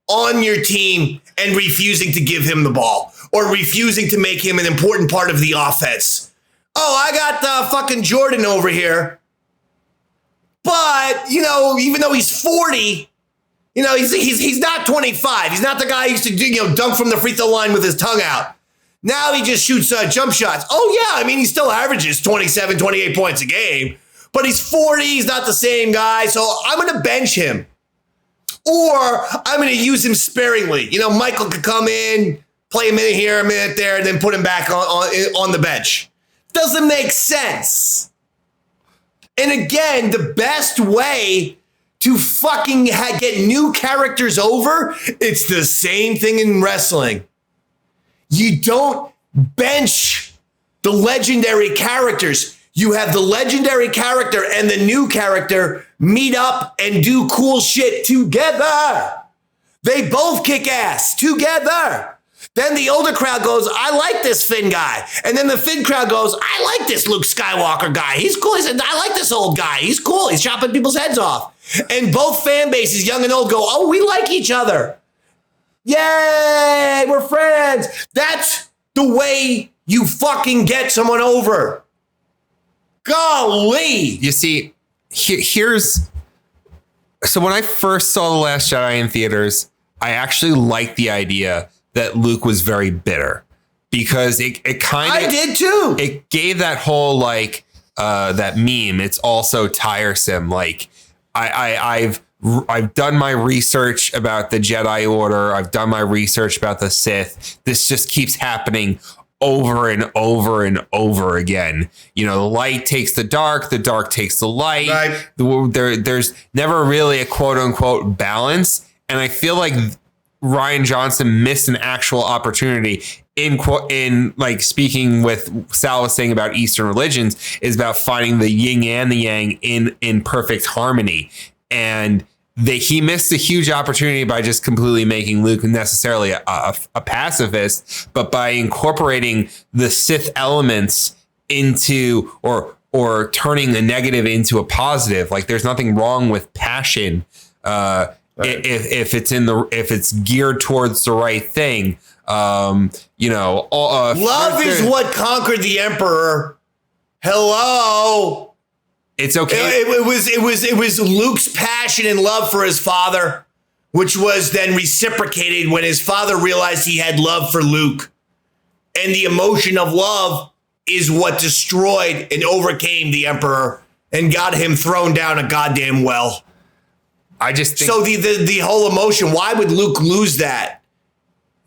on your team and refusing to give him the ball or refusing to make him an important part of the offense. Oh, I got fucking Jordan over here. But, even though he's 40, he's not 25. He's not the guy who used to dunk from the free throw line with his tongue out. Now he just shoots jump shots. Oh, yeah. He still averages 27, 28 points a game. But he's 40. He's not the same guy. So I'm going to bench him. Or I'm going to use him sparingly. Michael could come in, play a minute here, a minute there, and then put him back on the bench. Doesn't make sense. And again, the best way to fucking get new characters over, it's the same thing in wrestling. You don't bench the legendary characters. You have the legendary character and the new character meet up and do cool shit together. They both kick ass together. Then the older crowd goes, I like this Finn guy. And then the Finn crowd goes, I like this Luke Skywalker guy. He's cool. He said, I like this old guy. He's cool. He's chopping people's heads off. And both fan bases, young and old, go, oh, we like each other. Yay, we're friends. That's the way you fucking get someone over. Golly.
You see, here's... So when I first saw The Last Jedi in theaters, I actually liked the idea that Luke was very bitter, because it kind of...
I did too.
It gave that whole, like, that meme. It's also tiresome. Like, I've done my research about the Jedi Order. I've done my research about the Sith. This just keeps happening over and over and over again. You know, the light takes the dark takes the light.
Right.
There's never really a quote unquote balance. And I feel like Rian Johnson missed an actual opportunity in like speaking with Sal was saying about Eastern religions, is about finding the yin and the yang in perfect harmony. And he missed a huge opportunity by just completely making Luke necessarily a pacifist, but by incorporating the Sith elements into or turning a negative into a positive. Like, there's nothing wrong with passion if it's geared towards the right thing.
Love is what conquered the Emperor. Hello.
It's okay.
It was Luke's passion and love for his father, which was then reciprocated when his father realized he had love for Luke. And the emotion of love is what destroyed and overcame the Emperor and got him thrown down a goddamn well.
I just think...
So the whole emotion, why would Luke lose that?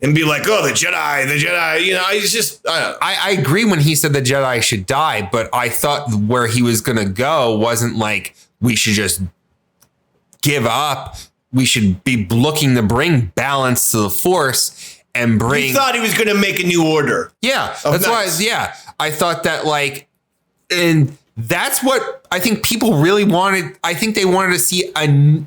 And be like, oh, the Jedi, you know, he's just, I don't know.
I agree when he said the Jedi should die, but I thought where he was going to go wasn't like, we should just give up. We should be looking to bring balance to the Force and bring...
He thought he was going to make a new order.
Yeah, that's why, I thought that, like, and that's what I think people really wanted. I think they wanted to see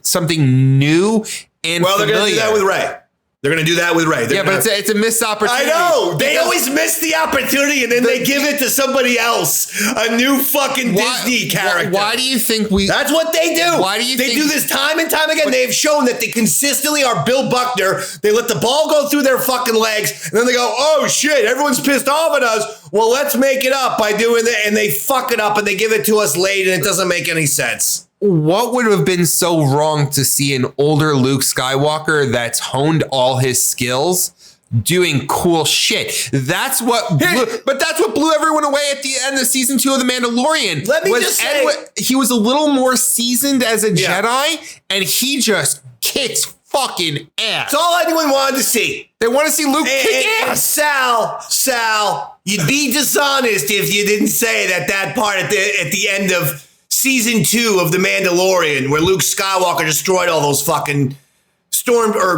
something new and
Well,
familiar.
they're going to do that with Rey. They're going to do that with Rey.
But it's a missed opportunity.
I know. They always miss the opportunity and then they give it to somebody else. A new fucking Disney character.
Why do you think That's
what they do.
Why do you think...
They do this time and time again. They've shown that they consistently are Bill Buckner. They let the ball go through their fucking legs and then they go, oh shit, everyone's pissed off at us. Well, let's make it up by doing that. And they fuck it up and they give it to us late and it doesn't make any sense.
What would have been so wrong to see an older Luke Skywalker that's honed all his skills doing cool shit? That's what blew everyone away at the end of season 2 of The Mandalorian.
Let me just say,
he was a little more seasoned as a Jedi, and he just kicks fucking ass.
That's all anyone wanted to see.
They want to see Luke kick ass.
Sal, you'd be dishonest if you didn't say that part at the end of season 2 of The Mandalorian, where Luke Skywalker destroyed all those fucking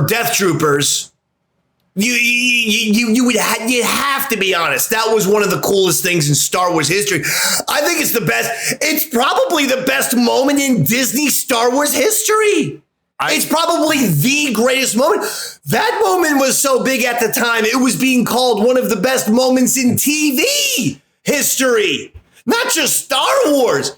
Death Troopers. You'd have to be honest. That was one of the coolest things in Star Wars history. I think it's the best. It's probably the best moment in Disney Star Wars history. It's probably the greatest moment. That moment was so big at the time, it was being called one of the best moments in TV history. Not just Star Wars.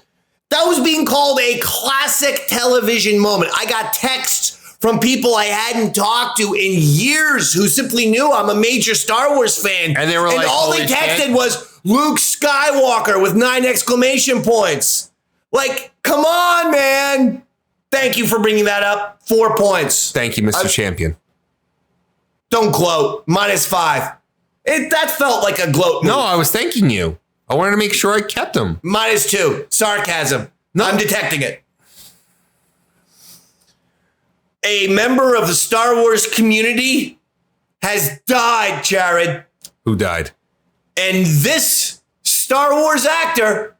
That was being called a classic television moment. I got texts from people I hadn't talked to in years who simply knew I'm a major Star Wars fan.
And they were like,
all they texted was Luke Skywalker with 9 exclamation points. Like, come on, man. Thank you for bringing that up. 4 points.
Thank you, Mr. Champion.
Don't gloat. -5. That felt like a gloat move.
No, I was thanking you. I wanted to make sure I kept them.
-2. Sarcasm. No. I'm detecting it. A member of the Star Wars community has died, Jared.
Who died?
And this Star Wars actor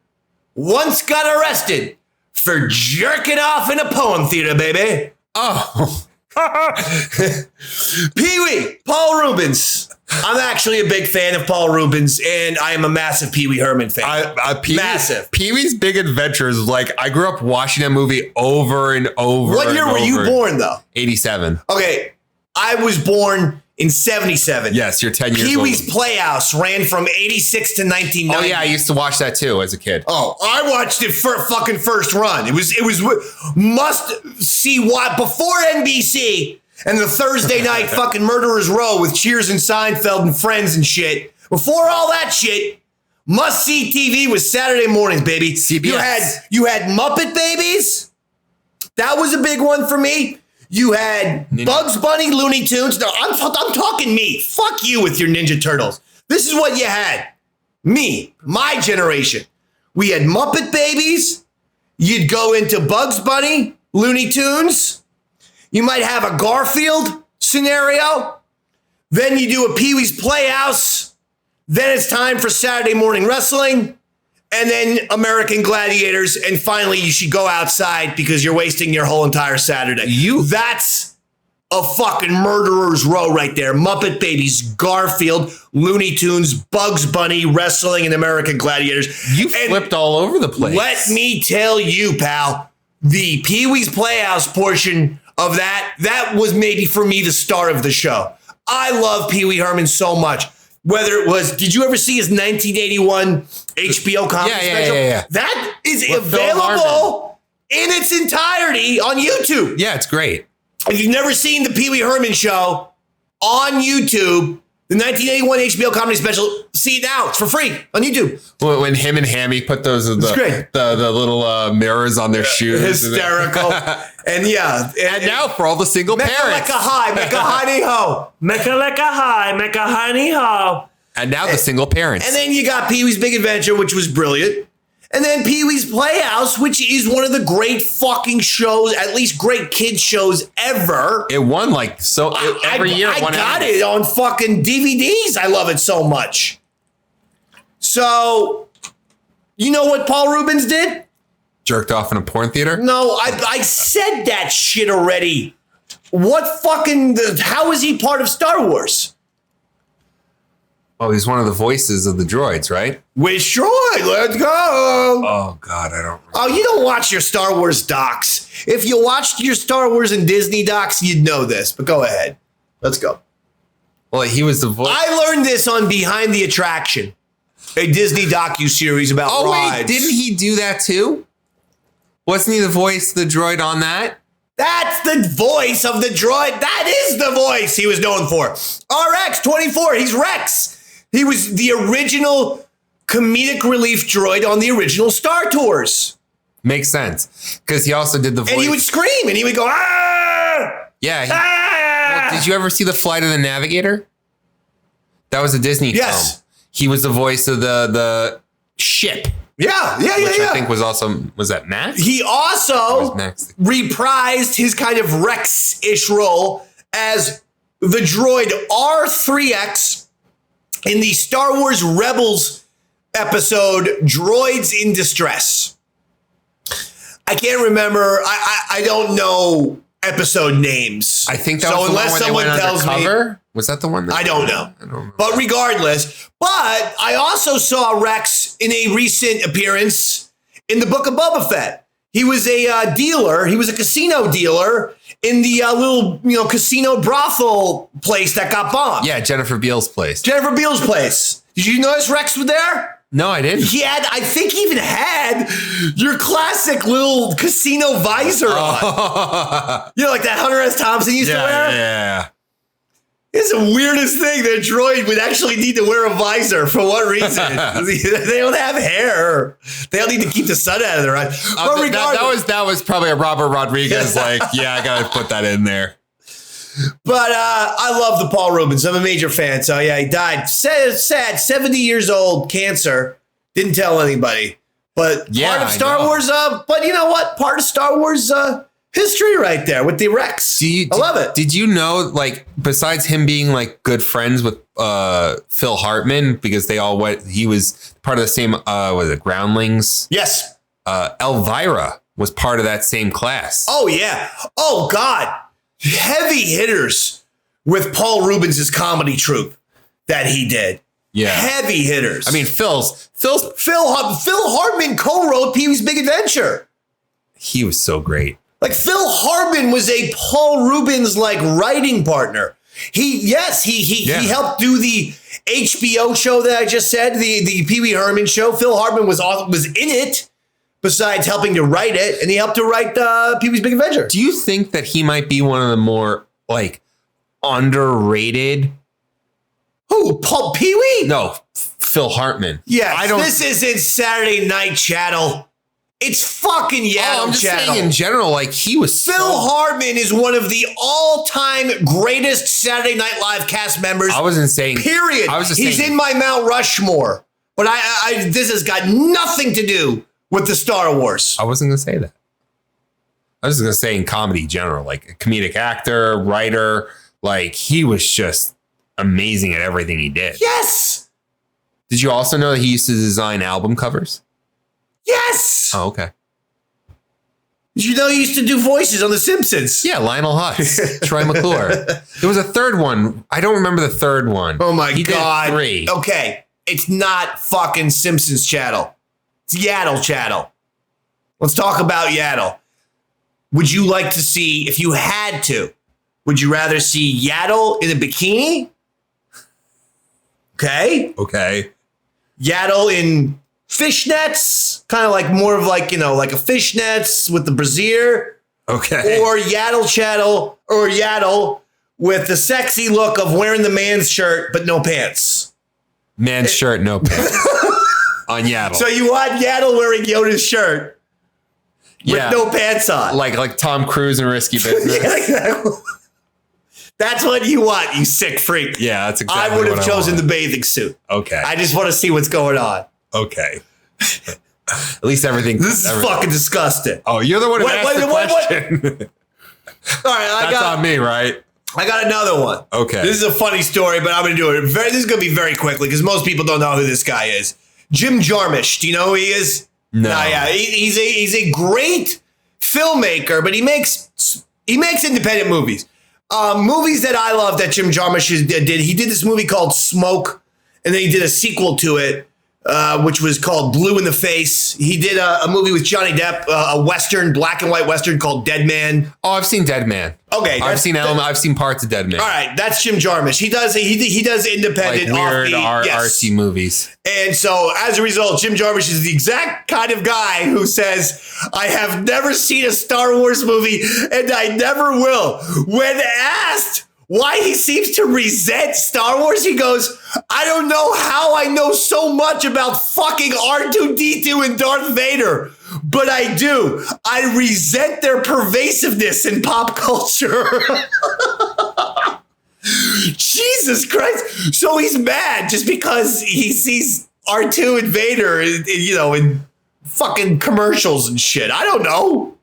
once got arrested for jerking off in a poem theater, baby.
Oh.
Pee-wee, Paul Reubens. I'm actually a big fan of Paul Reubens, and I am a massive Pee Wee Herman fan. Massive.
Pee-wee's Big Adventures, like, I grew up watching that movie over and over.
What year were you born, though?
87.
Okay, I was born in 77.
Yes, you're 10 years old.
Pee-wee's Playhouse ran from 86 to 1990.
Oh, yeah, I used to watch that, too, as a kid.
Oh, I watched it for fucking first run. It was must see what before NBC and the Thursday night fucking Murderers Row with Cheers and Seinfeld and Friends and shit. Before all that shit, must see TV was Saturday mornings, baby.
CBS.
You had Muppet Babies. That was a big one for me. You had Bugs Bunny, Looney Tunes. No, I'm talking me. Fuck you with your Ninja Turtles. This is what you had. Me, my generation. We had Muppet Babies. You'd go into Bugs Bunny, Looney Tunes. You might have a Garfield scenario. Then you do a Pee-wee's Playhouse. Then it's time for Saturday morning wrestling. And then American Gladiators. And finally, you should go outside because you're wasting your whole entire Saturday. That's a fucking murderer's row right there. Muppet Babies, Garfield, Looney Tunes, Bugs Bunny, wrestling, and American Gladiators.
You flipped all over the place.
Let me tell you, pal, the Pee-wee's Playhouse portion of that was maybe for me the star of the show. I love Pee Wee Herman so much. Whether it was, did you ever see his 1981 HBO comedy special?
Yeah.
That is available in its entirety on YouTube.
Yeah, it's great.
If you've never seen the Pee Wee Herman show on YouTube, the 1981 HBO comedy special, see it now. It's for free on YouTube.
When him and Hammy put those the little mirrors on their shoes.
Hysterical. And yeah.
And now for all the single parents.
Mecca hi, Mecca honey ho. Mecca hi, Mecca honey ho.
And now the single parents.
And then you got Pee-wee's Big Adventure, which was brilliant. And then Pee-wee's Playhouse, which is one of the great fucking shows, at least great kids shows ever.
It won every year.
I got it on fucking DVDs. I love it so much. So, you know what Paul Reubens did?
Jerked off in a porn theater?
No, I said that shit already. How is he part of Star Wars?
Oh, he's one of the voices of the droids, right?
Which droid? Let's go.
Oh, God, I don't remember.
Oh, you don't watch your Star Wars docs. If you watched your Star Wars and Disney docs, you'd know this. But go ahead. Let's go.
Well, he was the voice.
I learned this on Behind the Attraction, a Disney docuseries about rides.
Oh, wait, didn't he do that too? Wasn't he the voice of the droid on that?
That's the voice of the droid. That is the voice he was known for. RX-24, he's Rex. He was the original comedic relief droid on the original Star Tours.
Makes sense. Because he also did the voice.
And he would scream and he would go, ah!
Yeah. Well, did you ever see The Flight of the Navigator? That was a Disney film. He was the voice of the ship.
Yeah.
Which I think was that Max?
He also reprised his kind of Rex-ish role as the droid R3X in the Star Wars Rebels episode, Droids in Distress. I can't remember. I don't know episode names.
I think that was the one where they went undercover. Was that the one?
I don't know. But regardless, I also saw Rex in a recent appearance in the Book of Boba Fett. He was a dealer. He was a casino dealer in the little, casino brothel place that got bombed.
Yeah, Jennifer Beals' place.
Did you notice Rex was there?
No, I didn't.
I think he even had your classic little casino visor on. Like that Hunter S. Thompson used to wear?
Yeah.
It's the weirdest thing that droid would actually need to wear a visor. For what reason? They don't have hair. They don't need to keep the sun out of their eyes. But regardless,
that was probably a Robert Rodriguez. I got to put that in there.
But I love the Paul Reubens. I'm a major fan. So yeah, he died. Sad, 70 years old, cancer. Didn't tell anybody. But part of Star Wars. But you know what? Part of Star Wars history right there with the Rex. I love it.
Did you know, besides him being good friends with Phil Hartman, because they all he was part of the same, Groundlings?
Yes.
Elvira was part of that same class.
Oh, yeah. Oh, God. heavy hitters with Paul Reubens' comedy troupe that he did.
Yeah.
Heavy hitters.
I mean, Phil
Hartman co-wrote Pee-wee's Big Adventure.
He was so great.
Like Phil Hartman was a Paul Reubens like writing partner. He helped do the HBO show that I just said, the Pee Wee Herman show. Phil Hartman was in it, besides helping to write it, and he helped to write Pee Wee's Big Adventure.
Do you think that he might be one of the more like underrated?
Who? Paul Pee Wee?
No, Phil Hartman.
Yeah, this isn't Saturday Night Chattle. It's fucking Yaddle
I'm just
Chattle.
saying in general, like he was.
Phil Hartman is one of the all-time greatest Saturday Night Live cast members.
I wasn't saying.
Period. He's in my Mount Rushmore. But this has got nothing to do with the Star Wars.
I wasn't going to say that. I was just going to say in comedy in general, like a comedic actor, writer, like he was just amazing at everything he did.
Yes.
Did you also know that he used to design album covers?
Yes.
Oh, okay.
Did you know he used to do voices on The Simpsons?
Yeah, Lionel Hutz, Troy McClure. There was a third one. I don't remember the third one.
Oh my
God.
God.
Did 3.
Okay. It's not fucking Simpsons Chattle. It's Yaddle Chattle. Let's talk about Yaddle. Would you like to see, if you had to, would you rather see Yaddle in a bikini? Okay.
Okay.
Yaddle in fishnets, kind of like more of like, like a fishnets with the brassiere.
Okay.
Or Yaddle Chattle or Yaddle with the sexy look of wearing the man's shirt but no pants.
Man's shirt, no pants. On Yaddle.
So you want Yaddle wearing Yoda's shirt with no pants on.
Like Tom Cruise in Risky Business.
That's what you want, you sick freak.
Yeah, that's exactly
I would have
what
chosen
I
the bathing suit.
Okay.
I just want to see what's going on.
Okay. At least everything.
This is fucking disgusting.
Oh, you're the one who asked the question.
All right,
That's on me, right?
I got another one.
Okay.
This is a funny story, but I'm going to do it. This is going to be very quickly because most people don't know who this guy is. Jim Jarmusch. Do you know who he is?
No.
Yeah. He's a great filmmaker, but he makes independent movies. Movies that I love that Jim Jarmusch did. He did this movie called Smoke, and then he did a sequel to it, which was called Blue in the Face. He did a movie with Johnny Depp, a Western, black and white Western called Dead Man.
Oh, I've seen Dead Man.
Okay.
I've seen parts of Dead Man.
All right. That's Jim Jarmusch. He does independent,
like weird,
offbeat,
artsy movies.
And so as a result, Jim Jarmusch is the exact kind of guy who says, I have never seen a Star Wars movie and I never will. When asked why he seems to resent Star Wars, he goes, I don't know how I know so much about fucking R2-D2 and Darth Vader, but I do. I resent their pervasiveness in pop culture. Jesus Christ. So he's mad just because he sees R2 and Vader, in fucking commercials and shit. I don't know.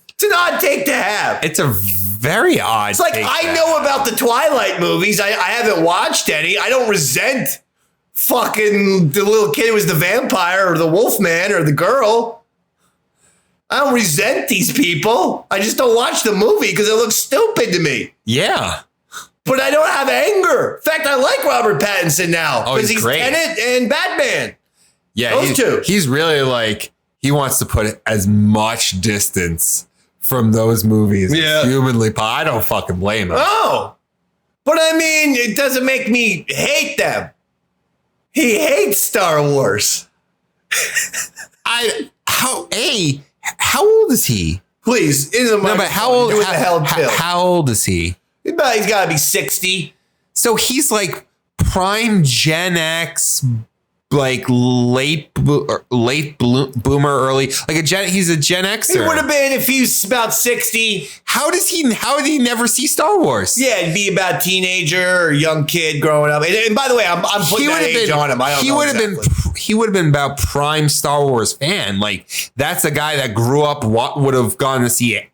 It's an odd take to have.
It's a very odd.
It's like I know about the Twilight movies. I haven't watched any. I don't resent fucking the little kid who was the vampire or the wolfman or the girl. I don't resent these people. I just don't watch the movie because it looks stupid to me.
Yeah.
But I don't have anger. In fact, I like Robert Pattinson now because he's
great.
Tenet and Batman.
Yeah,
those two.
He's really like, he wants to put as much distance from those movies as humanly possible. I don't fucking blame him.
Oh, but I mean, it doesn't make me hate them. He hates Star Wars.
How old is he?
Please,
but how old? How old is he?
He's got to be 60.
So he's like prime Gen X, like late boomer, early, like he's a Gen Xer.
He would have been if he's about 60.
How did he never see Star Wars?
Yeah, it'd be about teenager or young kid growing up. And by the way, I'm putting that age on him. I don't know exactly.
He would have been about prime Star Wars fan. Like that's a guy that grew up, would have gone to see it.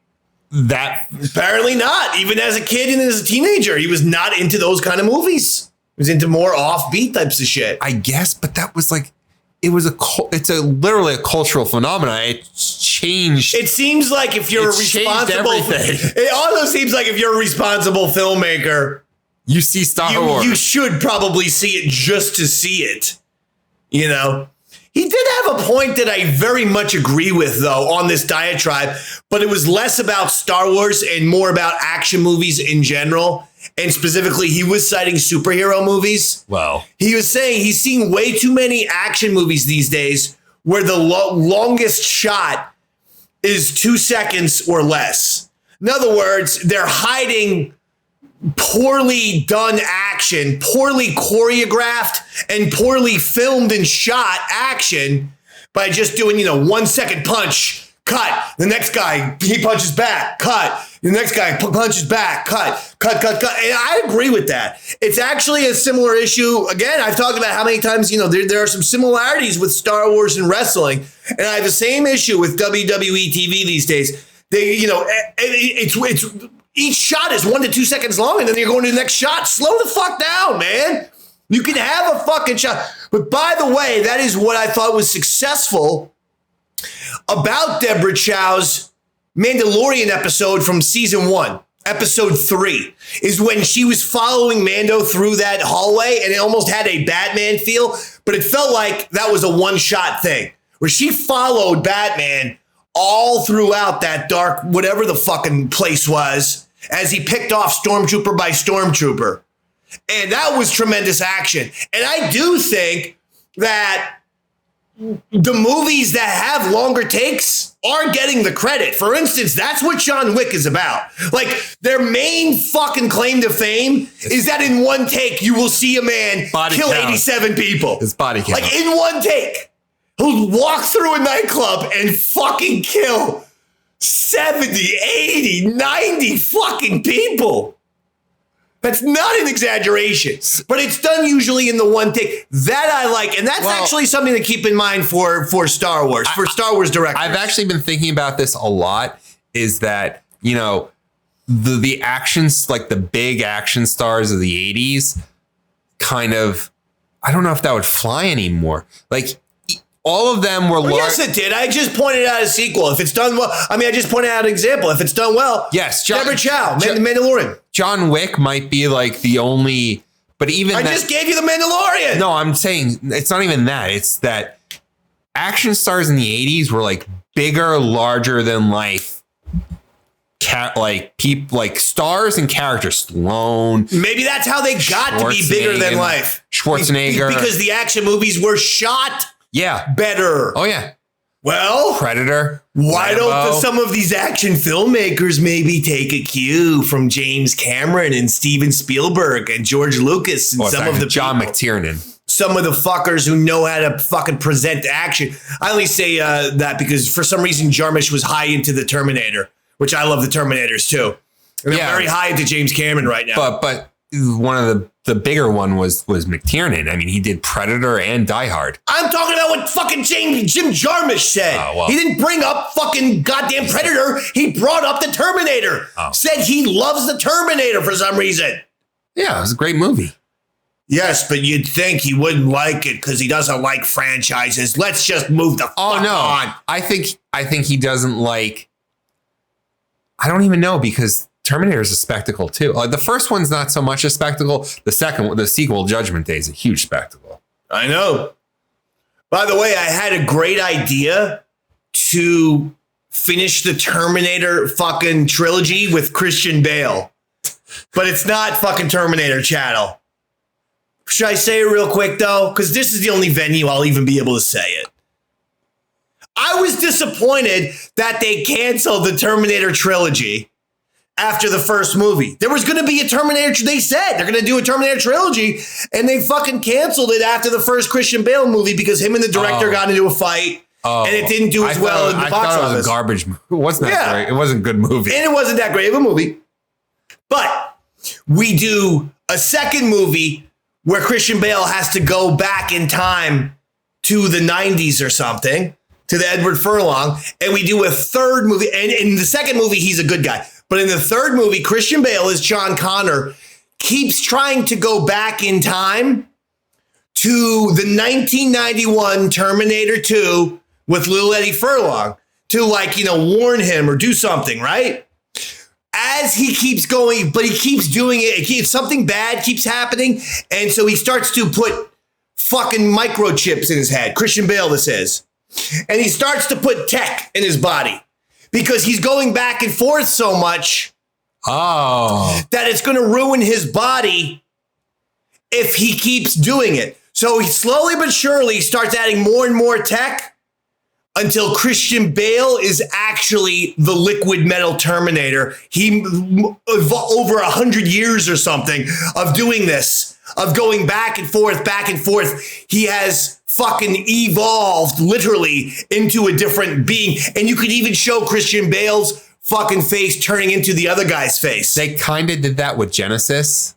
That
apparently not. Even as a kid and as a teenager, he was not into those kind of movies. He was into more offbeat types of shit.
I guess, but that was like it's literally a cultural phenomenon. It changed.
It seems like if you're it also seems like if you're a responsible filmmaker,
you see Star Wars.
You should probably see it just to see it. You know, he did have a point that I very much agree with, though, on this diatribe, but it was less about Star Wars and more about action movies in general. And specifically, he was citing superhero movies.
Well,
he was saying he's seeing way too many action movies these days where the longest shot is 2 seconds or less. In other words, they're hiding poorly done action, poorly choreographed and poorly filmed and shot action by just doing, 1 second punch, cut. The next guy, he punches back, cut. The next guy punches back, cut. And I agree with that. It's actually a similar issue. Again, I've talked about how many times, there are some similarities with Star Wars and wrestling. And I have the same issue with WWE TV these days. It's each shot is 1 to 2 seconds long, and then you're going to the next shot. Slow the fuck down, man. You can have a fucking shot. But by the way, that is what I thought was successful about Deborah Chow's Mandalorian episode from season 1, episode 3, is when she was following Mando through that hallway, and it almost had a Batman feel, but it felt like that was a one-shot thing, where she followed Batman all throughout that dark, whatever the fucking place was, as he picked off stormtrooper by stormtrooper. And that was tremendous action. And I do think that the movies that have longer takes are getting the credit. For instance, that's what John Wick is about. Like, their main fucking claim to fame is that in one take, you will see a man kill 87 people.
His body count.
Like, in one take. Who'll walk through a nightclub and fucking kill 70, 80, 90 fucking people. That's not an exaggeration, but it's done usually in the one take. That I like, and that's actually something to keep in mind for Star Wars, Star Wars directors.
I've actually been thinking about this a lot, is that, the actions, like the big action stars of the 80s, kind of, I don't know if that would fly anymore. Like, all of them were
yes, it did. I just pointed out a sequel. If it's done well, I just pointed out an example. If it's done well,
yes,
Deborah Chow, Mandalorian.
John Wick might be like the only, but even
I just gave you the Mandalorian.
No, I'm saying it's not even that. It's that action stars in the 80s were like bigger, larger than life. Like stars and characters. Stallone.
Maybe that's how they got to be bigger than life.
Schwarzenegger.
Because the action movies were shot.
Yeah.
Better.
Oh, yeah.
Well,
Predator.
Why don't some of these action filmmakers maybe take a cue from James Cameron and Steven Spielberg and George Lucas and some of the
John McTiernan.
Some of the fuckers who know how to fucking present action. I only say that because for some reason Jarmusch was high into the Terminator, which I love the Terminators too. And I'm very high into James Cameron right now.
But one of the bigger one was McTiernan. I mean, he did Predator and Die Hard.
I'm talking about what fucking Jim Jarmusch said. Oh, well. He didn't bring up fucking goddamn Predator. He brought up the Terminator. Oh. Said he loves the Terminator for some reason.
Yeah, it was a great movie.
Yes, but you'd think he wouldn't like it because he doesn't like franchises. Let's just move the fuck on.
I think he doesn't like. I don't even know, because Terminator is a spectacle too. The first one's not so much a spectacle. The second one, the sequel, Judgment Day, is a huge spectacle.
I know. By the way, I had a great idea to finish the Terminator fucking trilogy with Christian Bale, but it's not fucking Terminator Chattle. Should I say it real quick though? Because this is the only venue I'll even be able to say it. I was disappointed that they canceled the Terminator trilogy after the first movie. There was going to be a Terminator. They said they're going to do a Terminator trilogy, and they fucking canceled it after the first Christian Bale movie because him and the director got into a fight, and it didn't do as well in the box office. It was
a garbage movie. It wasn't that great. It wasn't a good movie.
And it wasn't that great of a movie. But we do a second movie where Christian Bale has to go back in time to the 90s or something, to the Edward Furlong, and we do a third movie. And in the second movie, he's a good guy. But in the third movie, Christian Bale as John Connor keeps trying to go back in time to the 1991 Terminator 2 with little Eddie Furlong to warn him or do something, right? As he keeps going, but he keeps doing it. Something bad keeps happening. And so he starts to put fucking microchips in his head. Christian Bale, this is. And he starts to put tech in his body because he's going back and forth so much that it's going to ruin his body if he keeps doing it. So he slowly but surely starts adding more and more tech until Christian Bale is actually the liquid metal Terminator. He, over 100 years or something of doing this, of going back and forth, he has fucking evolved literally into a different being. And you could even show Christian Bale's fucking face turning into the other guy's face.
They kind of did that with Genesis.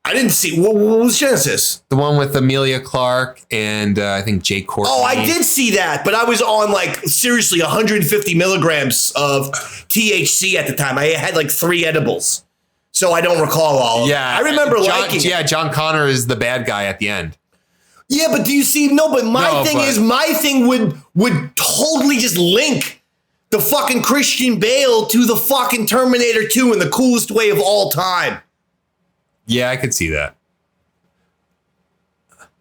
I didn't see. What was Genesis?
The one with Emilia Clarke and I think Jake Courtney.
Oh, I did see that, but I was on seriously 150 milligrams of THC at the time. I had 3 edibles, so I don't recall all of it. I remember liking it.
Yeah, John Connor is the bad guy at the end.
Yeah, but do you see? No, but my thing would totally just link the fucking Christian Bale to the fucking Terminator 2 in the coolest way of all time.
Yeah, I could see that.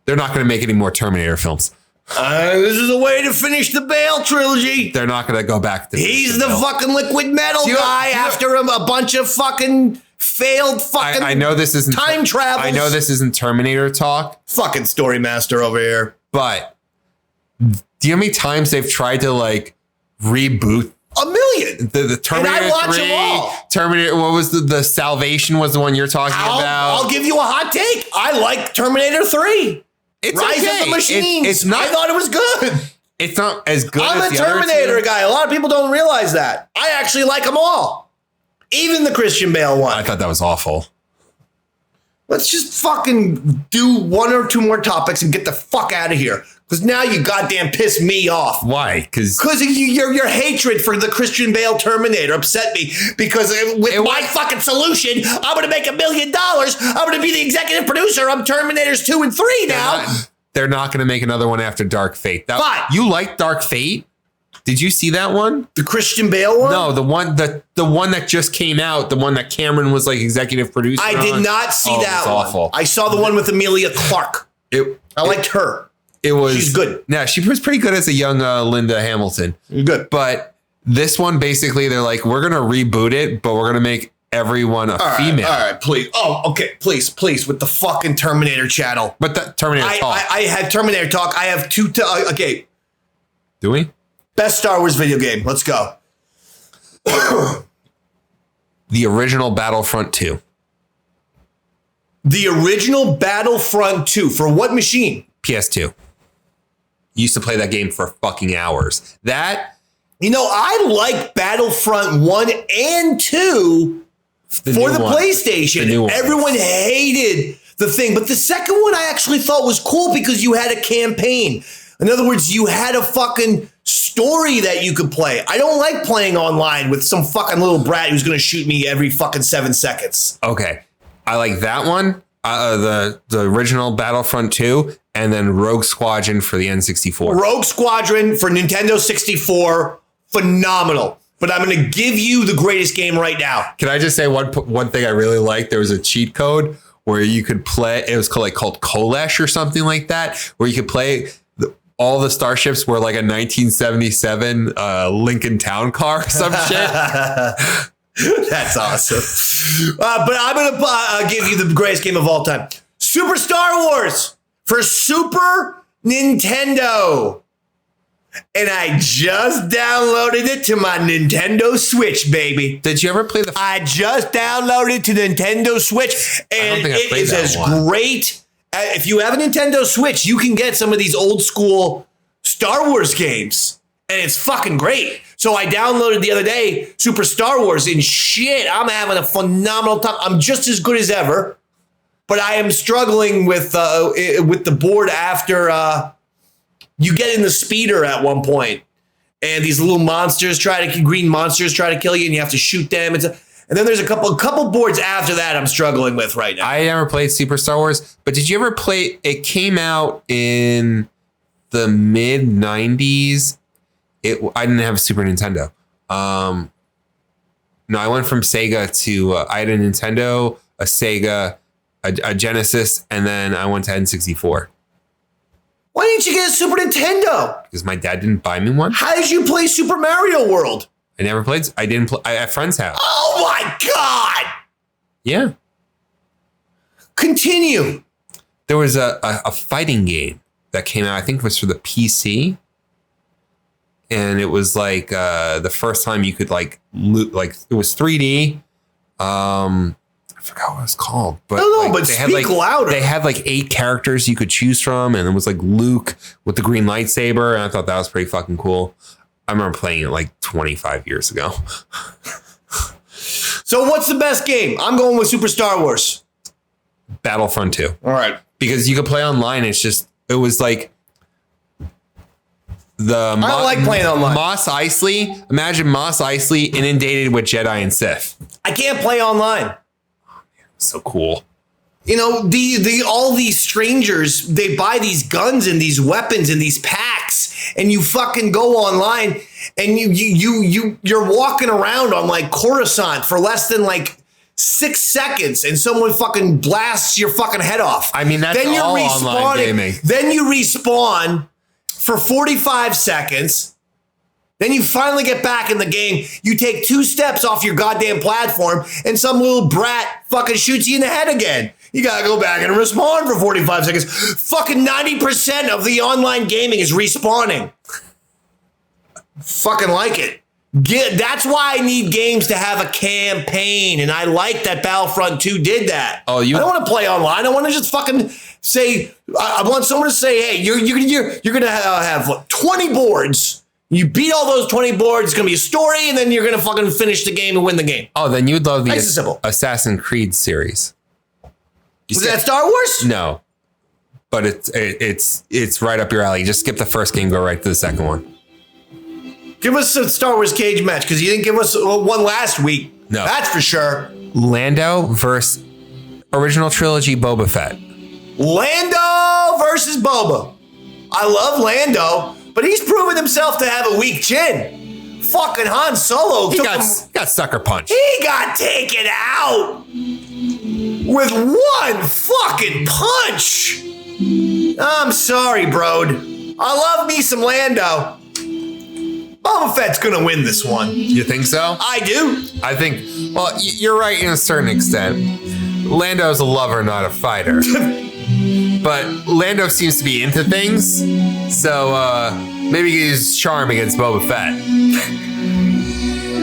They're not going to make any more Terminator films.
This is a way to finish the Bale trilogy.
They're not going to go back to.
He's the fucking liquid metal guy after him. A bunch of fucking failed fucking.
I know this isn't
time travel.
I know this isn't Terminator talk.
Fucking story master over here.
But do you know how many times they've tried to reboot?
A million.
The Terminator
and I watch
3,
them all.
Terminator, what was the Salvation was the one you're talking about?
I'll give you a hot take. I like Terminator 3.
It's
Rise
okay.
of the Machines.
It's not.
I thought it was good.
It's not as good
I'm
as
a
the other
Terminator
two.
guy. A lot of people don't realize that. I actually like them all. Even the Christian Bale one.
I thought that was awful.
Let's just fucking do 1 or 2 more topics and get the fuck out of here. Because now you goddamn piss me off.
Why? Because
your hatred for the Christian Bale Terminator upset me. Because with my fucking solution, I'm going to make $1 million. I'm going to be the executive producer. I'm Terminators 2 and 3 now.
They're not going to make another one after Dark Fate.
Fine.
You like Dark Fate? Did you see that one?
The Christian Bale one?
No, the one that just came out, the one that Cameron was executive producer.
I did not see that
it was
one.
awful.
I saw the one with Emilia Clarke. I liked her. She's good.
Yeah, she was pretty good as a young Linda Hamilton.
Good.
But this one, basically, they're we're going to reboot it, but we're going to make everyone a female.
All right, please. Oh, okay, please, with the fucking Terminator channel.
But the Terminator talk.
I had Terminator talk. I have 2. Okay.
Do we?
Best Star Wars video game. Let's go.
The original Battlefront 2.
The original Battlefront 2. For what machine?
PS2. Used to play that game for fucking hours. I
like Battlefront 1 and 2 for the PlayStation. Everyone hated the thing. But the second one I actually thought was cool because you had a campaign. In other words, you had a fucking story that you could play. I don't like playing online with some fucking little brat who's going to shoot me every fucking 7 seconds.
Okay. I like that one, the original Battlefront 2, and then Rogue Squadron for the N64.
Rogue Squadron for Nintendo 64, phenomenal. But I'm going to give you the greatest game right now.
Can I just say one thing I really liked? There was a cheat code where you could play, it was called Kolesh or something like that, where you could play all the starships were like a 1977 Lincoln Town car or some shit.
That's awesome. But I'm going to give you the greatest game of all time. Super Star Wars for Super Nintendo. And I just downloaded it to my Nintendo Switch, baby.
Did you ever play
I just downloaded it to Nintendo Switch. And it is as great. If you have a Nintendo Switch, you can get some of these old school Star Wars games. And it's fucking great. So I downloaded the other day Super Star Wars, and shit, I'm having a phenomenal time. I'm just as good as ever, but I am struggling with the board after you get in the speeder at one point, and these little green monsters try to kill you, and you have to shoot them. And then there's a couple boards after that I'm struggling with right now.
I never played Super Star Wars, but did you ever play? It came out in the mid 90s. I didn't have a Super Nintendo. No, I went from Sega to I had a Nintendo, a Sega, a Genesis, and then I went to N64.
Why didn't you get a Super Nintendo?
Because my dad didn't buy me one.
How did you play Super Mario World?
I never played. I didn't play at friend's house.
Oh my God.
Yeah.
Continue.
There was a fighting game that came out. I think it was for the PC. And it was like the first time you could like loot, like it was 3D. I forgot what it was called, but
but speak louder.
They had like 8 characters you could choose from, and it was like Luke with the green lightsaber, and I thought that was pretty fucking cool. I remember playing it like 25 years ago.
So what's the best game? I'm going with Super Star Wars.
Battlefront 2.
All right,
because you could play online. It was like. I don't
like playing online.
Mos Eisley. Imagine Mos Eisley inundated with Jedi and Sith.
I can't play online.
So cool.
You know, all these strangers, they buy these guns and these weapons and these packs, and you fucking go online and you're walking around on like Coruscant for less than like 6 seconds, and someone fucking blasts your fucking head off.
I mean, that's
then
all online gaming.
Then you respawn for 45 seconds. Then you finally get back in the game. You take 2 steps off your goddamn platform and some little brat fucking shoots you in the head again. You gotta go back and respawn for 45 seconds. Fucking 90% of the online gaming is respawning. Fucking like it. That's why I need games to have a campaign, and I like that Battlefront 2 did that. I don't want to play online. I want to just fucking say. I want someone to say, "Hey, you're gonna have what, 20 boards. You beat all those 20 boards. It's gonna be a story, and then you're gonna fucking finish the game and win the game."
Oh, then you'd love the Assassin's Creed series.
Was that Star Wars?
No, but it's right up your alley. Just skip the first game, go right to the second one.
Give us a Star Wars cage match, because you didn't give us one last week.
No.
That's for sure.
Lando versus original trilogy Boba Fett.
Lando versus Boba. I love Lando, but he's proven himself to have a weak chin. Fucking Han Solo.
He got sucker punched.
He got taken out with one fucking punch. I'm sorry, broad. I love me some Lando. Boba Fett's gonna win this one.
You think so?
I do.
I think, well, you're right in a certain extent. Lando's a lover, not a fighter. But Lando seems to be into things, so maybe use charm against Boba Fett.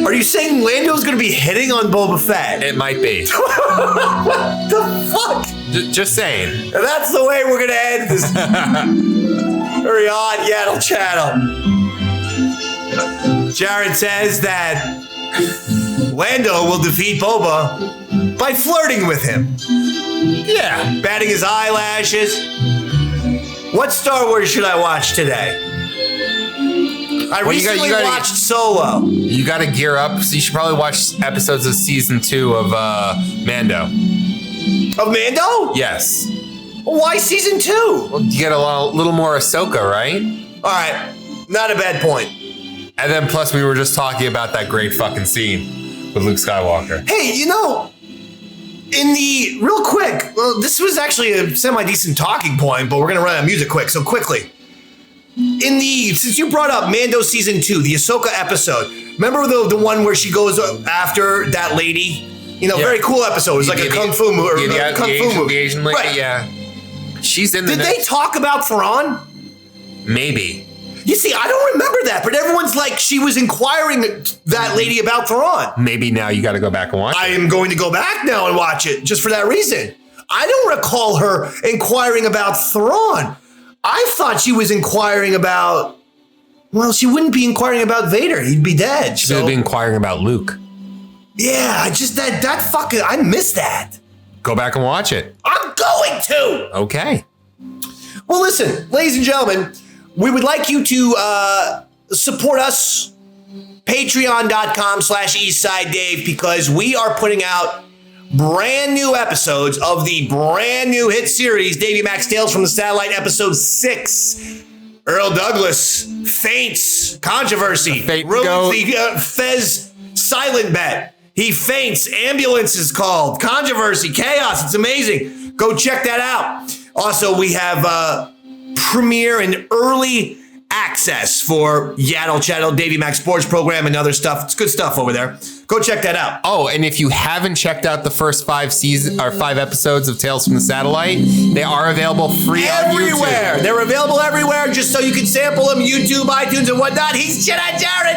Are you saying Lando's gonna be hitting on Boba Fett?
It might be.
What the fuck?
Just saying.
That's the way we're gonna end this very odd Yaddle Chattle. Jared says that Lando will defeat Boba by flirting with him.
Yeah.
Batting his eyelashes. What Star Wars should I watch today? I recently watched Solo.
You got to gear up, so you should probably watch episodes of season 2 of Mando.
Of Mando?
Yes.
Why season 2?
Well, you get a little more Ahsoka, right?
All right. Not a bad point.
And then plus we were just talking about that great fucking scene with Luke Skywalker.
Hey, you know, real quick, well, this was actually a semi-decent talking point, but we're going to run out of music quick. So quickly, since you brought up Mando season 2, the Ahsoka episode, remember the one where she goes after that lady? You know, very cool episode. It was like a kung fu movie.
The Asian lady, right. Yeah. She's in the
Did they talk about Thrawn?
Maybe.
You see, I don't remember that, but everyone's like, she was inquiring that lady about Thrawn.
Maybe now you got to go back and watch it.
I am going to go back now and watch it just for that reason. I don't recall her inquiring about Thrawn. I thought she was inquiring about, well, she wouldn't be inquiring about Vader. He'd be dead.
She would be inquiring about Luke.
Yeah, I just, I missed that.
Go back and watch it.
I'm going to.
Okay.
Well, listen, ladies and gentlemen, we would like you to support us Patreon.com/EastSideDave, because we are putting out brand new episodes of the brand new hit series, Davey Max Tales from the Satellite, episode 6. Earl Douglas faints. Controversy. Ruins the Fez silent bet. He faints. Ambulance is called. Controversy. Chaos. It's amazing. Go check that out. Also, we have premiere and early access for Yaddle Chattle, Davey Max Sports Program, and other stuff. It's good stuff over there. Go check that out.
Oh, and if you haven't checked out the first 5 episodes of Tales from the Satellite, they are available free
everywhere.
On YouTube.
They're available everywhere, just so you can sample them. YouTube, iTunes, and whatnot. He's Jedi Jared.